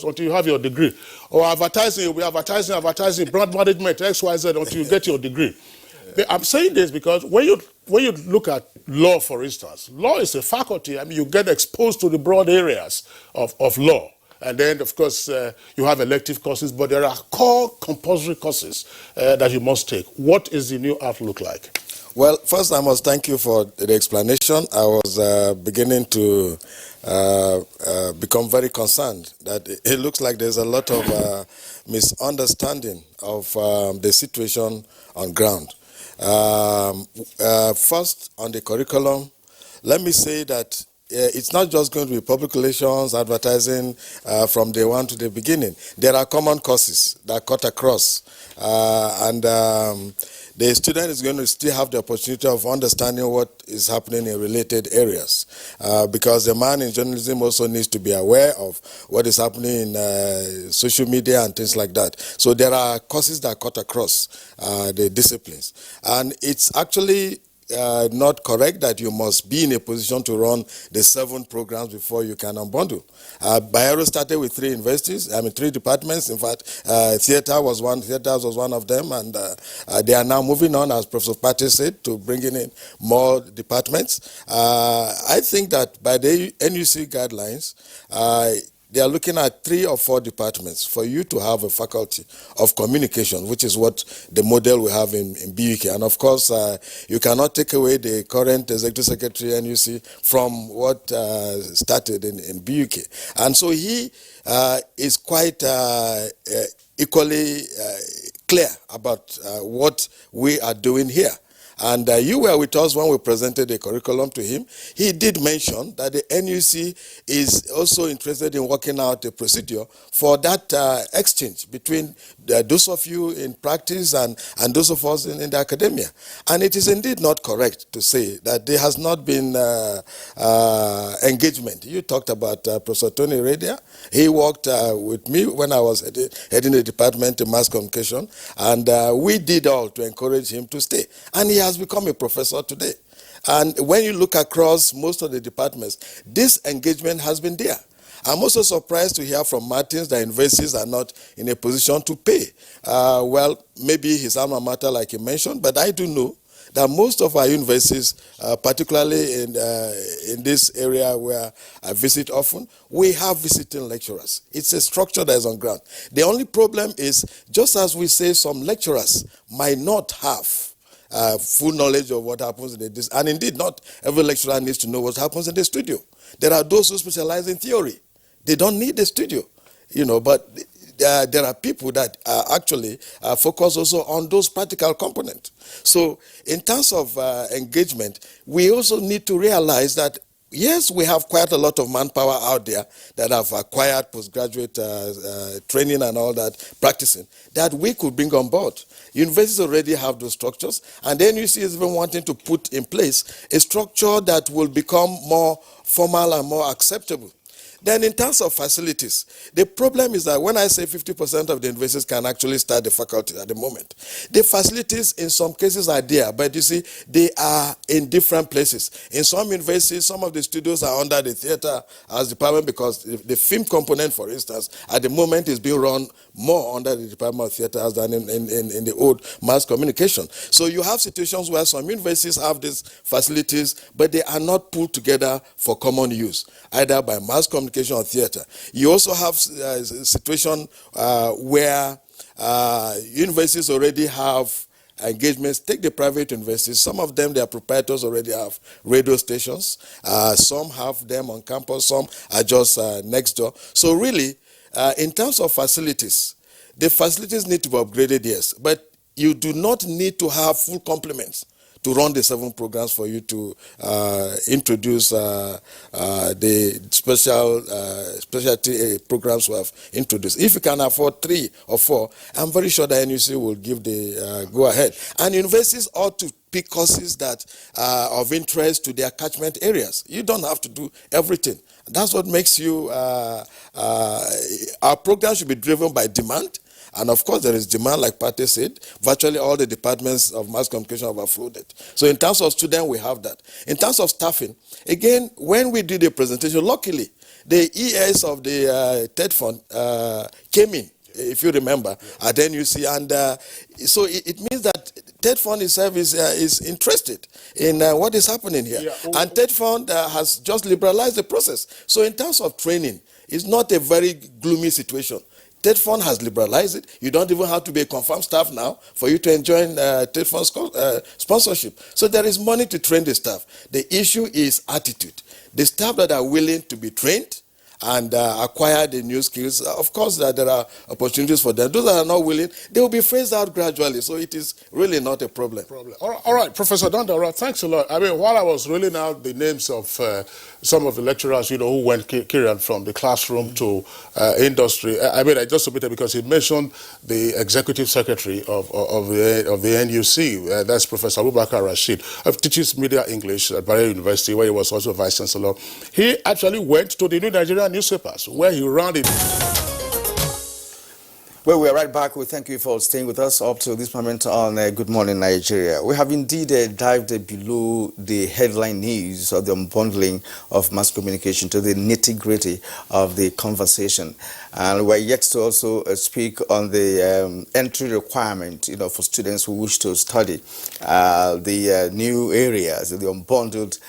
until you have your degree. Or advertising, it will be advertising, brand management, XYZ until you get your degree. I'm saying this because when you look at law, for instance, law is a faculty. I mean, you get exposed to the broad areas of law. And then, of course, you have elective courses, but there are core compulsory courses that you must take. What is the new outlook like? Well, first I must thank you for the explanation. I was beginning to become very concerned that it looks like there's a lot of misunderstanding of the situation on ground. First, on the curriculum, let me say that it's not just going to be public relations, advertising from day one to the beginning. There are common courses that cut across, the student is going to still have the opportunity of understanding what is happening in related areas, because the man in journalism also needs to be aware of what is happening in social media and things like that. So there are courses that cut across the disciplines. And it's actually not correct that you must be in a position to run the 7 programs before you can unbundle. Bayero started with 3 universities, 3 departments. In fact, theaters was one of them, and they are now moving on, as Professor Pate said, to bringing in more departments. I think that by the NUC guidelines, they are looking at 3 or 4 departments for you to have a faculty of communication, which is what the model we have in BUK. And of course, you cannot take away the current executive secretary NUC from what started in BUK. And so he is quite equally clear about what we are doing here. And you were with us when we presented the curriculum to him. He did mention that the NUC is also interested in working out a procedure for that exchange between those of you in practice and those of us in the academia. And it is indeed not correct to say that there has not been engagement. You talked about Professor Tony Radia. He worked with me when I was heading the department of mass communication, and we did all to encourage him to stay. And he has become a professor today. And when you look across most of the departments, this engagement has been there. I'm also surprised to hear from Martins that universities are not in a position to pay. Well, maybe his alma mater, like you mentioned, but I do know that most of our universities, particularly in this area where I visit often, we have visiting lecturers. It's a structure that is on ground. The only problem is, just as we say some lecturers might not have full knowledge of what happens in the and indeed not every lecturer needs to know what happens in the studio. There are those who specialize in theory. They don't need the studio, but there are people that actually focus also on those practical components. So in terms of engagement, we also need to realize that yes, we have quite a lot of manpower out there that have acquired postgraduate training and all that, practicing, that we could bring on board. Universities already have those structures, and then you see is even wanting to put in place a structure that will become more formal and more acceptable. Then in terms of facilities, the problem is that when I say 50% of the universities can actually start the faculty at the moment, the facilities in some cases are there, but you see, they are in different places. In some universities, some of the studios are under the theater as department because the film component, for instance, at the moment is being run more under the Department of Theater than in the old mass communication. So you have situations where some universities have these facilities, but they are not pulled together for common use, either by mass communication or theater. You also have a situation where universities already have engagements. Take the private universities. Some of them, their proprietors already have radio stations. Some have them on campus. Some are just next door. So really, in terms of facilities, the facilities need to be upgraded, yes. But you do not need to have full complements to run the 7 programs for you to introduce the specialty programs we have introduced. If you can afford 3 or 4, I'm very sure the NUC will give the go-ahead. And universities ought to pick courses that are of interest to their catchment areas. You don't have to do everything. That's what makes you, our program should be driven by demand. And of course, there is demand, like Pate said. Virtually all the departments of mass communication have overflowed. So in terms of students, we have that. In terms of staffing, again, when we did the presentation, luckily, the ES of the TED Fund came in, if you remember, at NUC. And so it means that TED Fund itself is interested in what is happening here. Yeah. And TED Fund has just liberalized the process. So in terms of training, it's not a very gloomy situation. TED Fund has liberalized it. You don't even have to be a confirmed staff now for you to enjoy TED Fund sponsorship. So there is money to train the staff. The issue is attitude. The staff that are willing to be trained and acquire the new skills, of course, there are opportunities for them. Those that are not willing, they will be phased out gradually. So it is really not a problem. All right, Professor Dandara, thanks a lot. I mean, while I was reading out the names of some of the lecturers, who went carried from the classroom to industry, I mean, I just submitted because he mentioned the executive secretary of the NUC. That's Professor Abubakar Rashid, teaches media English at Barry University, where he was also vice chancellor. He actually went to the New Nigerian newspapers, where he ran it. Well, we are right back. We thank you for staying with us up to this moment on Good Morning Nigeria. We have indeed dived below the headline news of the unbundling of mass communication to the nitty-gritty of the conversation. And we're yet to also speak on the entry requirement, for students who wish to study the new areas, the unbundled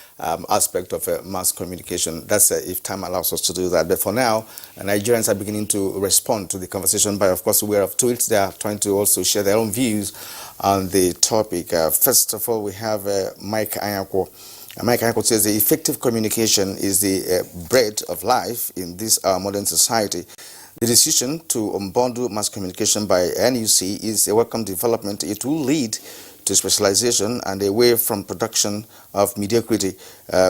aspect of mass communication. That's if time allows us to do that. But for now, Nigerians are beginning to respond to the conversation by, of course, aware of tweets. They are trying to also share their own views on the topic. First of all, we have Mike Ayako. Mike Ayako says the effective communication is the bread of life in this modern society. The decision to unbundle mass communication by NUC is a welcome development. It will lead to specialization and away from production of mediocrity,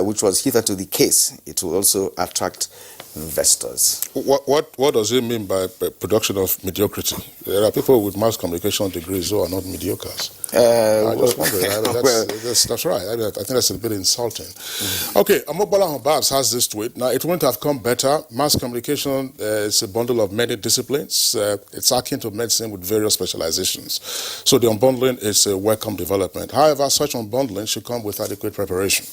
which was hitherto the case. It will also attract investors. What does it mean by production of mediocrity? There are people with mass communication degrees who are not mediocres. I just wonder. That's right. I think that's a bit insulting. Okay, Amobola Babs has this tweet. Now, it wouldn't have come better. Mass communication is a bundle of many disciplines. It's akin to medicine with various specializations. So the unbundling is a welcome development. However, such unbundling should come with adequate preparation.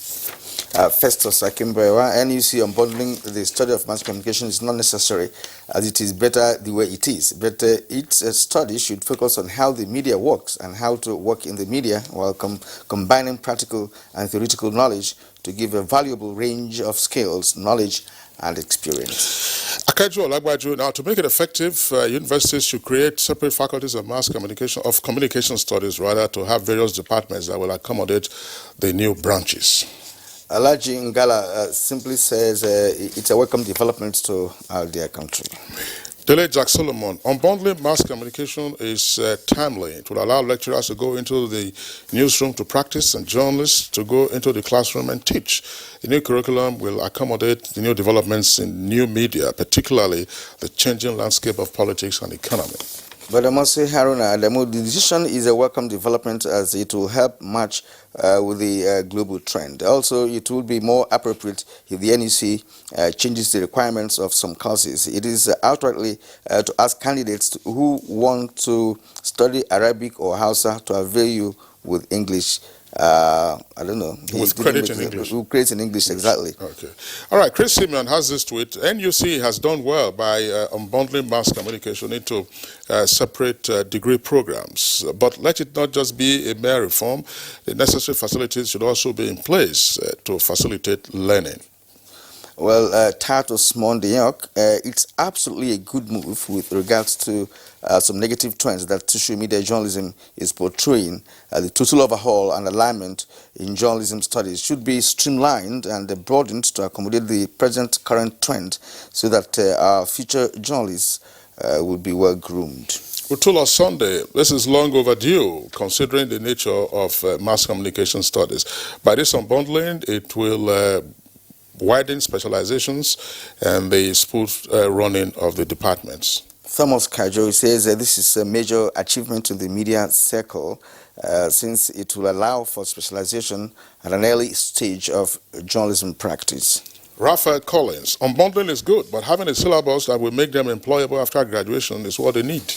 Festus Akimbewa, NUC unbundling the study of mass communication is not necessary, as it is better the way it is. But its study should focus on how the media works and how to work in the media while combining practical and theoretical knowledge to give a valuable range of skills, knowledge, and experience. Akeju Olagbaju, now to make it effective, universities should create separate faculties of communication studies, rather, to have various departments that will accommodate the new branches. Alaji Ngala simply says it's a welcome development to our dear country. Dele Jack Solomon, unbundling mass communication is timely. It will allow lecturers to go into the newsroom to practice and journalists to go into the classroom and teach. The new curriculum will accommodate the new developments in new media, particularly the changing landscape of politics and economy. But I must say, Haruna, the decision is a welcome development, as it will help match with the global trend. Also, it will be more appropriate if the NUC changes the requirements of some courses. It is outrightly to ask candidates who want to study Arabic or Hausa to avail you with English. I don't know. With credit in English. With credit in English, exactly. Okay. All right, Chris Simeon has this tweet. NUC has done well by unbundling mass communication into separate degree programs. But let it not just be a mere reform. The necessary facilities should also be in place to facilitate learning. Well, Tatus Mondiok, it's absolutely a good move with regards to some negative trends that social media journalism is portraying. The total overhaul and alignment in journalism studies should be streamlined and broadened to accommodate the current trend, so that our future journalists will be well groomed. Utula Sunday, this is long overdue considering the nature of mass communication studies. By this unbundling, it will widen specializations and the smooth running of the departments. Thomas Kajo says this is a major achievement in the media circle, since it will allow for specialization at an early stage of journalism practice. Raphael Collins, unbundling is good, but having a syllabus that will make them employable after graduation is what they need.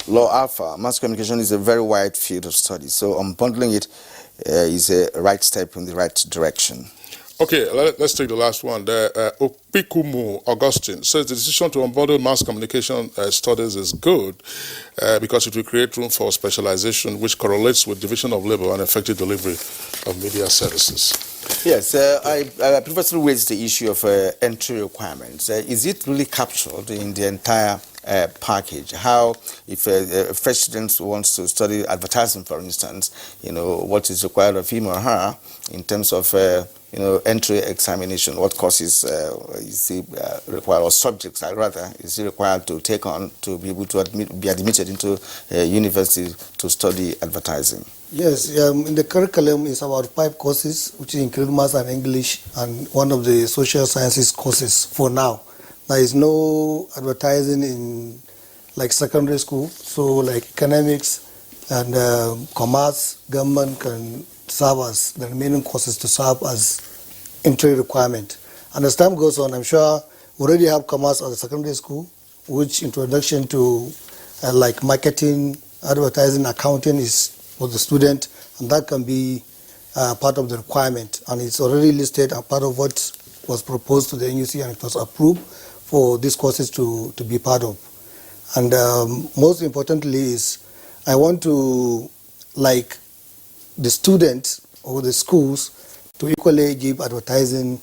Law Alpha, mass communication is a very wide field of study, so unbundling it is a right step in the right direction. Okay, let's take the last one. Opikumu Augustine says the decision to unbundle mass communication studies is good because it will create room for specialization, which correlates with division of labor and effective delivery of media services. Yes, I previously raised the issue of entry requirements. Is it really captured in the entire package? How, if a fresh student wants to study advertising, for instance, what is required of him or her in terms of entry examination? What courses is he required, or subjects rather, is he required to take on to be able to be admitted into a university to study advertising? Yes, in the curriculum is about 5 courses, which include maths and English, and one of the social sciences courses for now. There is no advertising in like secondary school, so like economics and commerce, government can serve as the remaining courses to serve as entry requirement. And as time goes on, I'm sure we already have commerce at the secondary school, which introduction to like marketing, advertising, accounting is for the student, and that can be part of the requirement. And it's already listed as part of what was proposed to the NUC, and it was approved for these courses to be part of. And most importantly is, I want to, like, the students or the schools to equally give advertising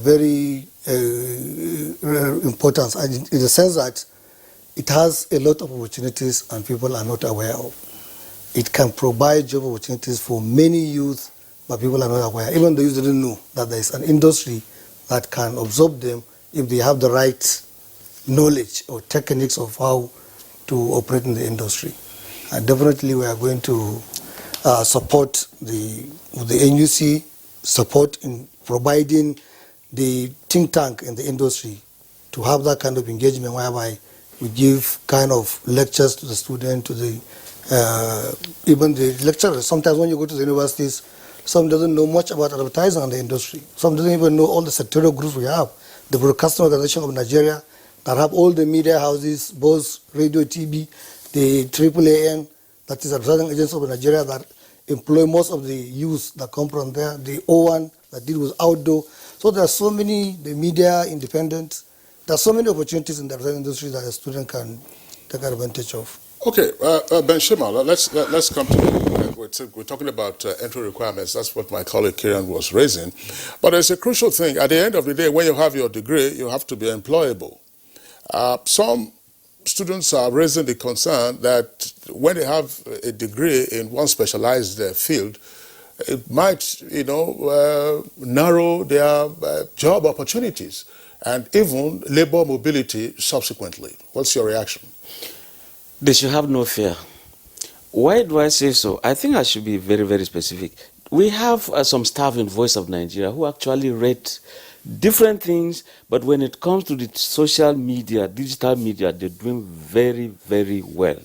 very importance, in the sense that it has a lot of opportunities and people are not aware of. It can provide job opportunities for many youth, but people are not aware. Even the youth didn't know that there is an industry that can absorb them if they have the right knowledge or techniques of how to operate in the industry. And definitely we are going to support the NUC, support in providing the think tank in the industry to have that kind of engagement, whereby we give kind of lectures to the student, to the even the lecturers. Sometimes when you go to the universities, some doesn't know much about advertising in the industry. Some doesn't even know all the sectorial groups we have. The Broadcasting Organization of Nigeria that have all the media houses, both radio, TV, the AAAN, that is Advertising Agency of Nigeria, that employ most of the youth that come from there. The O1 that deal with outdoor. So there are so many, the media independent. There are so many opportunities in the industry that a student can take advantage of. Okay, Ben Shema, let's come to you. We're talking about entry requirements. That's what my colleague Kieran was raising. But it's a crucial thing. At the end of the day, when you have your degree, you have to be employable. Some students are raising the concern that when they have a degree in one specialized field, it might, narrow their job opportunities and even labor mobility subsequently. What's your reaction? They should have no fear. Why do I say so? I think I should be very, very specific. We have some staff in Voice of Nigeria who actually rate different things, but when it comes to the social media, digital media, they're doing very, very well.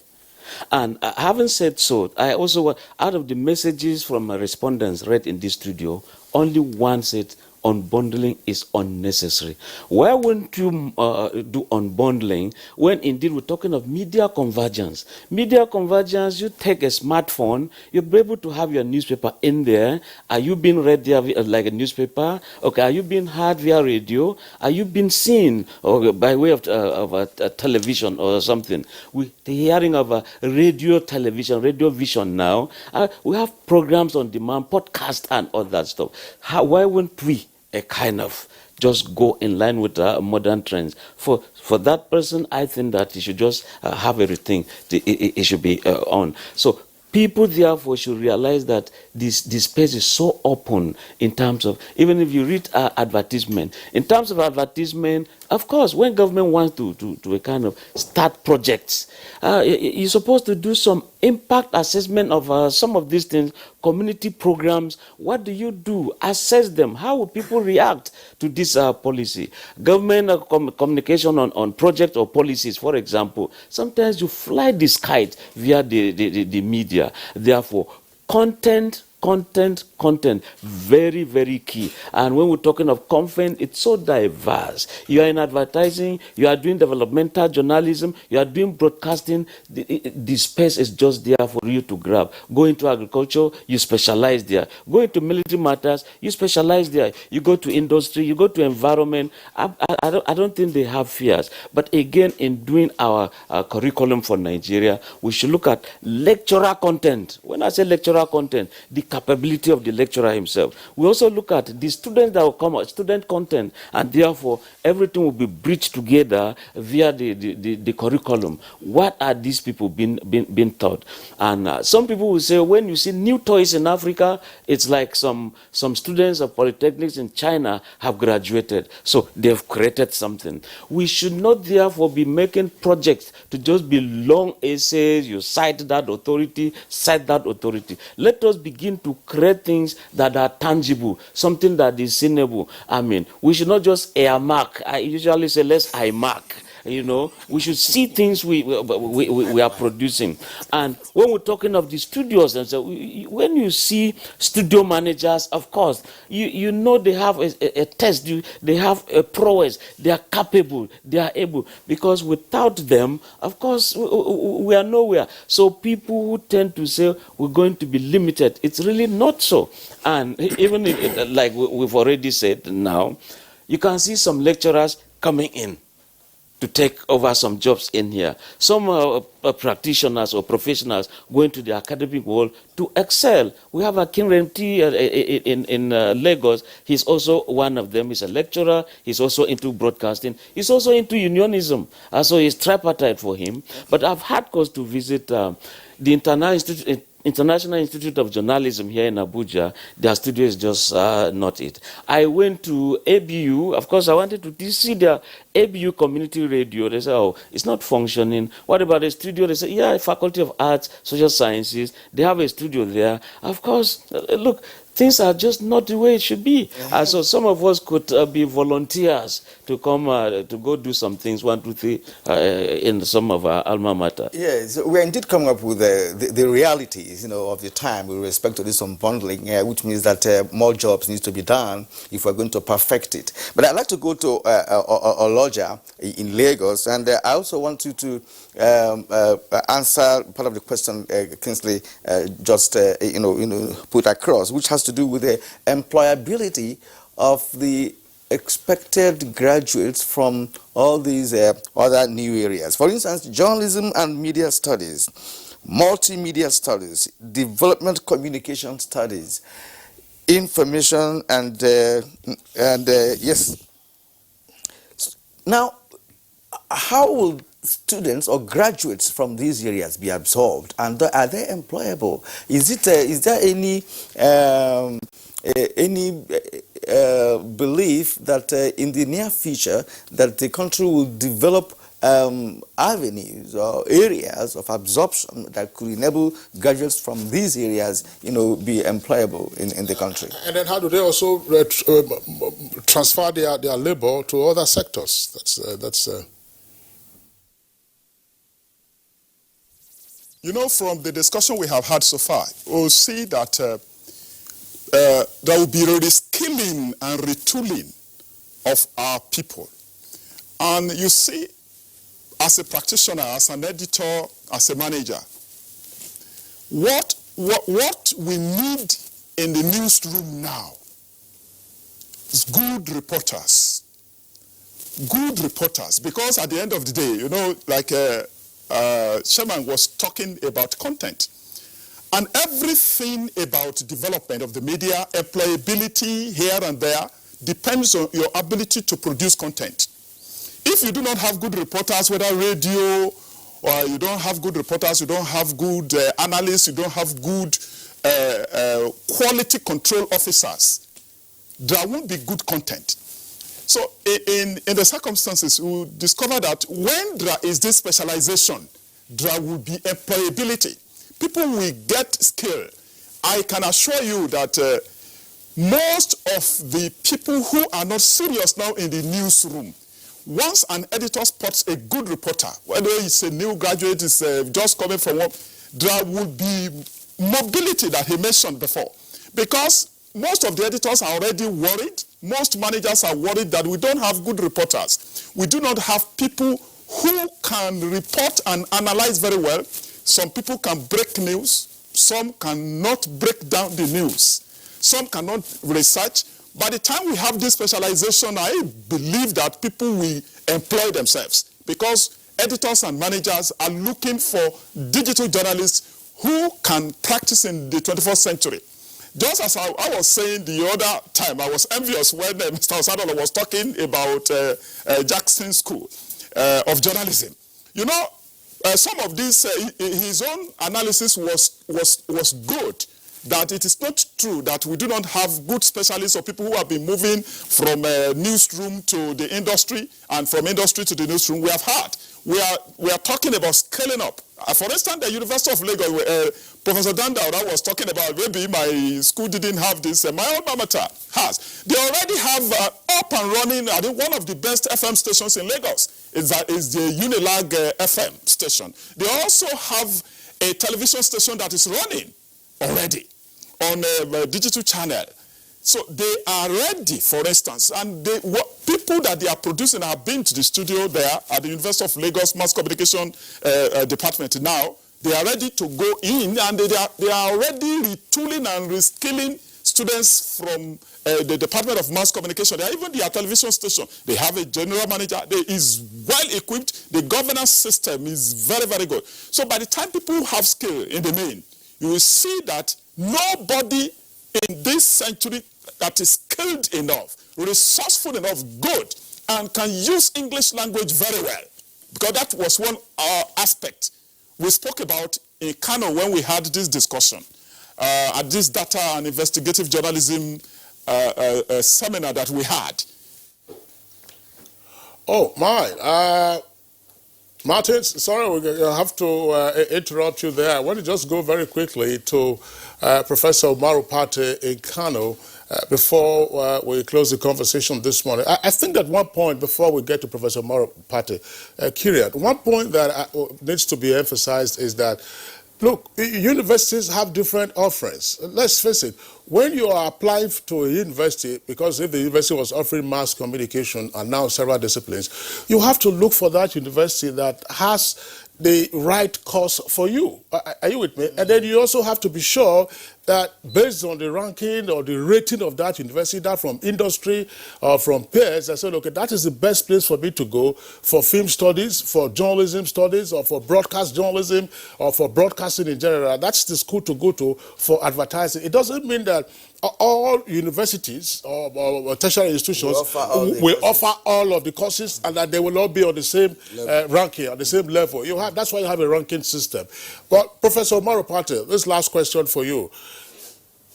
And having said so, I also, out of the messages from my respondents read in this studio, only one said unbundling is unnecessary. Why wouldn't you do unbundling when indeed we're talking of media convergence? Media convergence, you take a smartphone, you'll be able to have your newspaper in there. Are you being read there like a newspaper? Okay, are you being heard via radio? Are you being seen or by way of a television or something? The hearing of a radio, television, radio vision now. We have programs on demand, podcast and all that stuff. Why wouldn't we a kind of just go in line with modern trends? For that person, I think that he should just have everything. It should be on. So people therefore should realize that this space is so open in terms of, even if you read advertisement, in terms of advertisement, of course, when government wants to a kind of start projects, you're supposed to do some impact assessment of some of these things, community programs. What do? Assess them. How will people react to this policy? Government communication on projects or policies, for example. Sometimes you fly this kite via the media. Therefore, content, very, very key. And when we're talking of content, it's so diverse. You are in advertising, you are doing developmental journalism, you are doing broadcasting. The space is just there for you to grab. Go into agriculture, you specialize there. Go into military matters, you specialize there. You go to industry, you go to environment. I don't think they have fears. But again, in doing our curriculum for Nigeria, we should look at lecturer content. When I say lecturer content, the capability of the lecturer himself. We also look at the students that will come out, student content, and therefore everything will be bridged together via the curriculum. What are these people being taught? And some people will say, when you see new toys in Africa, it's like some students of polytechnics in China have graduated, so they've created something. We should not therefore be making projects to just be long essays. You cite that authority, cite that authority. Let us begin to create things that are tangible, something that is seeable. I mean, we should not just earmark. I usually say, let's earmark. We should see things we are producing. And when we're talking of the studios, and so when you see studio managers, of course, you know they have a test, they have a prowess, they are capable, they are able, because without them, of course, we are nowhere. So people who tend to say we're going to be limited, it's really not so. And even like we've already said now, you can see some lecturers coming in to take over some jobs in here. Some practitioners or professionals going to the academic world to excel. We have a King Renti in Lagos. He's also one of them. He's a lecturer. He's also into broadcasting. He's also into unionism. So it's tripartite for him. But I've had cause to visit the International Institute of Journalism here in Abuja. Their studio is just not it. I went to ABU. Of course, I wanted to see their ABU community radio. They said, oh, it's not functioning. What about the studio? They said, yeah, Faculty of Arts, Social Sciences. They have a studio there. Of course, look, things are just not the way it should be. So some of us could be volunteers to come to go do some things, 1, 2, 3, in some of our alma mater. Yes, we're indeed coming up with the realities, of the time with respect to this unbundling, which means that more jobs need to be done if we're going to perfect it. But I'd like to go to Oloja in Lagos, and I also want you to answer part of the question Kingsley just put across, which has to do with the employability of the expected graduates from all these other new areas. For instance, journalism and media studies, multimedia studies, development communication studies, information and yes. Now, how will students or graduates from these areas be absorbed, and are they employable? Is there any belief that in the near future that the country will develop avenues or areas of absorption that could enable graduates from these areas, be employable in the country? And then how do they also transfer their labor to other sectors? That's from the discussion we have had so far, we'll see that there will be reskilling and retooling of our people. And you see, as a practitioner, as an editor, as a manager, what we need in the newsroom now is good reporters. Good reporters, because at the end of the day, like Sherman was talking about content. And everything about development of the media, employability here and there, depends on your ability to produce content. If you do not have good reporters, whether radio, or you don't have good reporters, you don't have good analysts, you don't have good quality control officers, there won't be good content. So in the circumstances, we discover that when there is this specialization, there will be employability. People will get skill. I can assure you that most of the people who are not serious now in the newsroom, once an editor spots a good reporter, whether it's a new graduate, is just coming from work, there will be mobility that he mentioned before. Because most of the editors are already worried. Most managers are worried that we don't have good reporters. We do not have people who can report and analyze very well. Some people can break news. Some cannot break down the news. Some cannot research. By the time we have this specialization, I believe that people will employ themselves, because editors and managers are looking for digital journalists who can practice in the 21st century. Just as I was saying the other time, I was envious when Mr. Osadolo was talking about Jackson School of Journalism. Some of this, his own analysis was good, that it is not true that we do not have good specialists or people who have been moving from newsroom to the industry and from industry to the newsroom. We have had. We are talking about scaling up. For instance, the University of Lagos, Professor Dandauda was talking about, maybe my school didn't have this, my alma mater has. They already have up and running, I think one of the best FM stations in Lagos is the Unilag FM station. They also have a television station that is running already on a digital channel. So they are ready, for instance, and people that they are producing have been to the studio there at the University of Lagos Mass Communication Department now. They are ready to go in, and they are already retooling and reskilling students from the Department of Mass Communication. They are even their television station. They have a general manager. They is well equipped. The governance system is very, very good. So by the time people have skill in the main, you will see that nobody in this century that is skilled enough, resourceful enough, good, and can use English language very well. Because that was one aspect we spoke about in Kano when we had this discussion at this data and investigative journalism seminar that we had. Oh, my. Martin, sorry, we have to interrupt you there. I want to just go very quickly to Professor Umaru Pate in Kano before we close the conversation this morning. I think that one point before we get to Professor Umaru Pate, Kyrian, one point that needs to be emphasized is that, look, universities have different offerings. Let's face it, when you are applying to a university, because if the university was offering mass communication and now several disciplines, you have to look for that university that has the right course for you. Are you with me? And then you also have to be sure that based on the ranking or the rating of that university, that from industry or from peers, I said, okay, that is the best place for me to go for film studies, for journalism studies, or for broadcast journalism, or for broadcasting in general. That's the school to go to for advertising. It doesn't mean that all universities or tertiary institutions will offer all of the courses and that they will all be on the same ranking, on the same level. That's why you have a ranking system. But Professor Umaru Pate, this last question for you.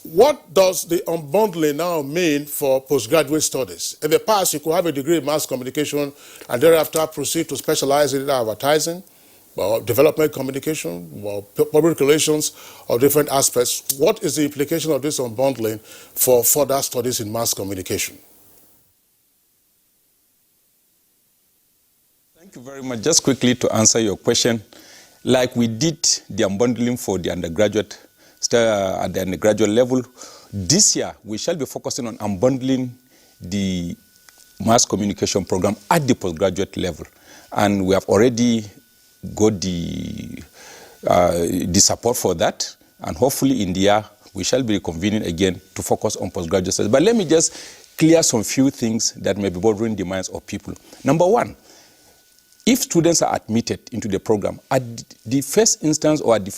What does the unbundling now mean for postgraduate studies? In the past, you could have a degree in mass communication and thereafter proceed to specialize in advertising, or development communication, or public relations, or different aspects. What is the implication of this unbundling for further studies in mass communication? Thank you very much. Just quickly to answer your question, like we did the unbundling for the undergraduate, at the undergraduate level, this year we shall be focusing on unbundling the mass communication program at the postgraduate level. And we have already got the support for that, and hopefully in the year we shall be reconvening again to focus on postgraduate studies. But let me just clear some few things that may be bothering the minds of people. Number one, if students are admitted into the program, at the first instance or at the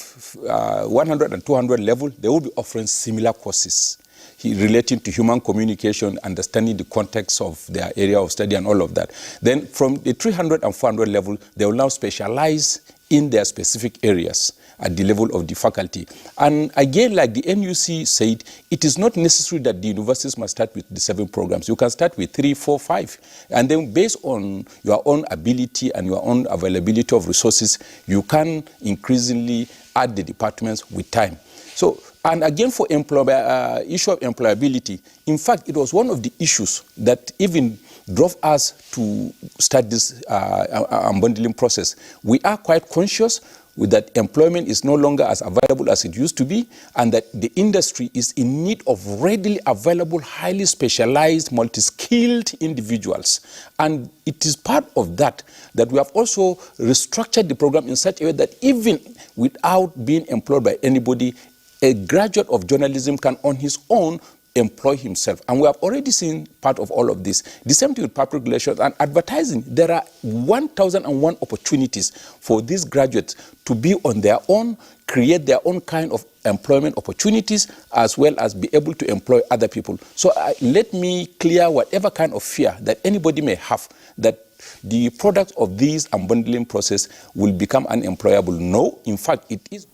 100 and 200 level, they will be offering similar courses relating to human communication, understanding the context of their area of study and all of that. Then from the 300 and 400 level, they will now specialize in their specific areas at the level of the faculty. And again, like the NUC said, it is not necessary that the universities must start with the 7 programs. You can start with 3, 4, 5. And then based on your own ability and your own availability of resources, you can increasingly add the departments with time. So, and again, for issue of employability, in fact, it was one of the issues that even drove us to start this unbundling process. We are quite conscious that employment is no longer as available as it used to be, and that the industry is in need of readily available, highly specialized, multi-skilled individuals. And it is part of that we have also restructured the program in such a way that even without being employed by anybody, a graduate of journalism can on his own employ himself. And we have already seen part of all of this. The same thing with public relations and advertising. There are 1,001 opportunities for these graduates to be on their own, create their own kind of employment opportunities, as well as be able to employ other people. So let me clear whatever kind of fear that anybody may have that the product of this unbundling process will become unemployable. No, in fact, it is.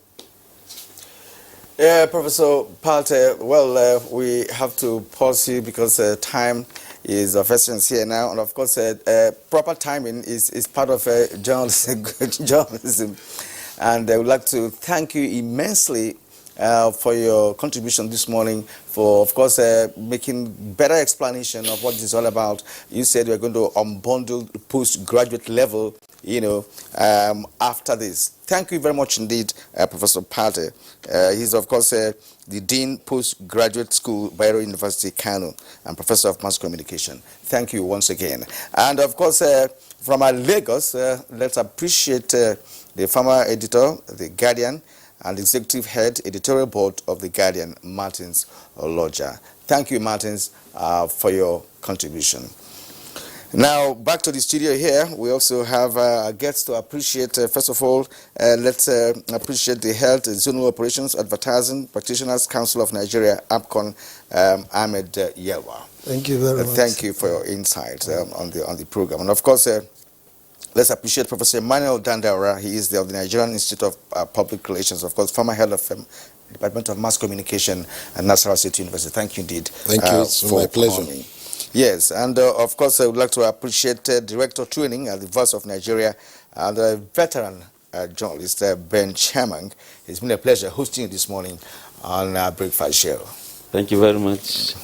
Professor Pate, well, we have to pause here because time is of essence here now, and of course, proper timing is part of journalism. And I would like to thank you immensely for your contribution this morning, for, of course, making better explanation of what this is all about. You said we're going to unbundle postgraduate level, after this. Thank you very much indeed, Professor Pate. He's, of course, the Dean Postgraduate School, Bayero University, Kano, and Professor of Mass Communication. Thank you once again. And, of course, from Lagos, let's appreciate the former editor, The Guardian, and executive head, editorial board of The Guardian, Martins Oloja. Thank you, Martins, for your contribution. Now, back to the studio here, we also have guests to appreciate. First of all, let's appreciate the Health, Zonal Operations, Advertising Practitioners Council of Nigeria, APCON, Ahmed Yelwa. Thank you very much. Thank you for your insight on the program. And of course, let's appreciate Professor Emmanuel Dandaura. He is of the Nigerian Institute of Public Relations, of course, former head of Department of Mass Communication at Nasarawa State University. Thank you indeed. Thank you. It's my pleasure. Coming. Yes, and of course, I would like to appreciate Director Training at the Voice of Nigeria and veteran journalist Ben Chamang. It's been a pleasure hosting you this morning on our Breakfast Show. Thank you very much.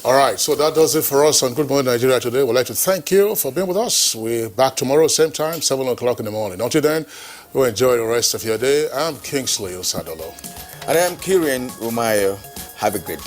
All right, so that does it for us on Good Morning Nigeria today. We'd like to thank you for being with us. We're back tomorrow, same time, 7 o'clock in the morning. Until then, we'll enjoy the rest of your day. I'm Kingsley Osadolo. And I'm Kieran Umayo. Have a great day.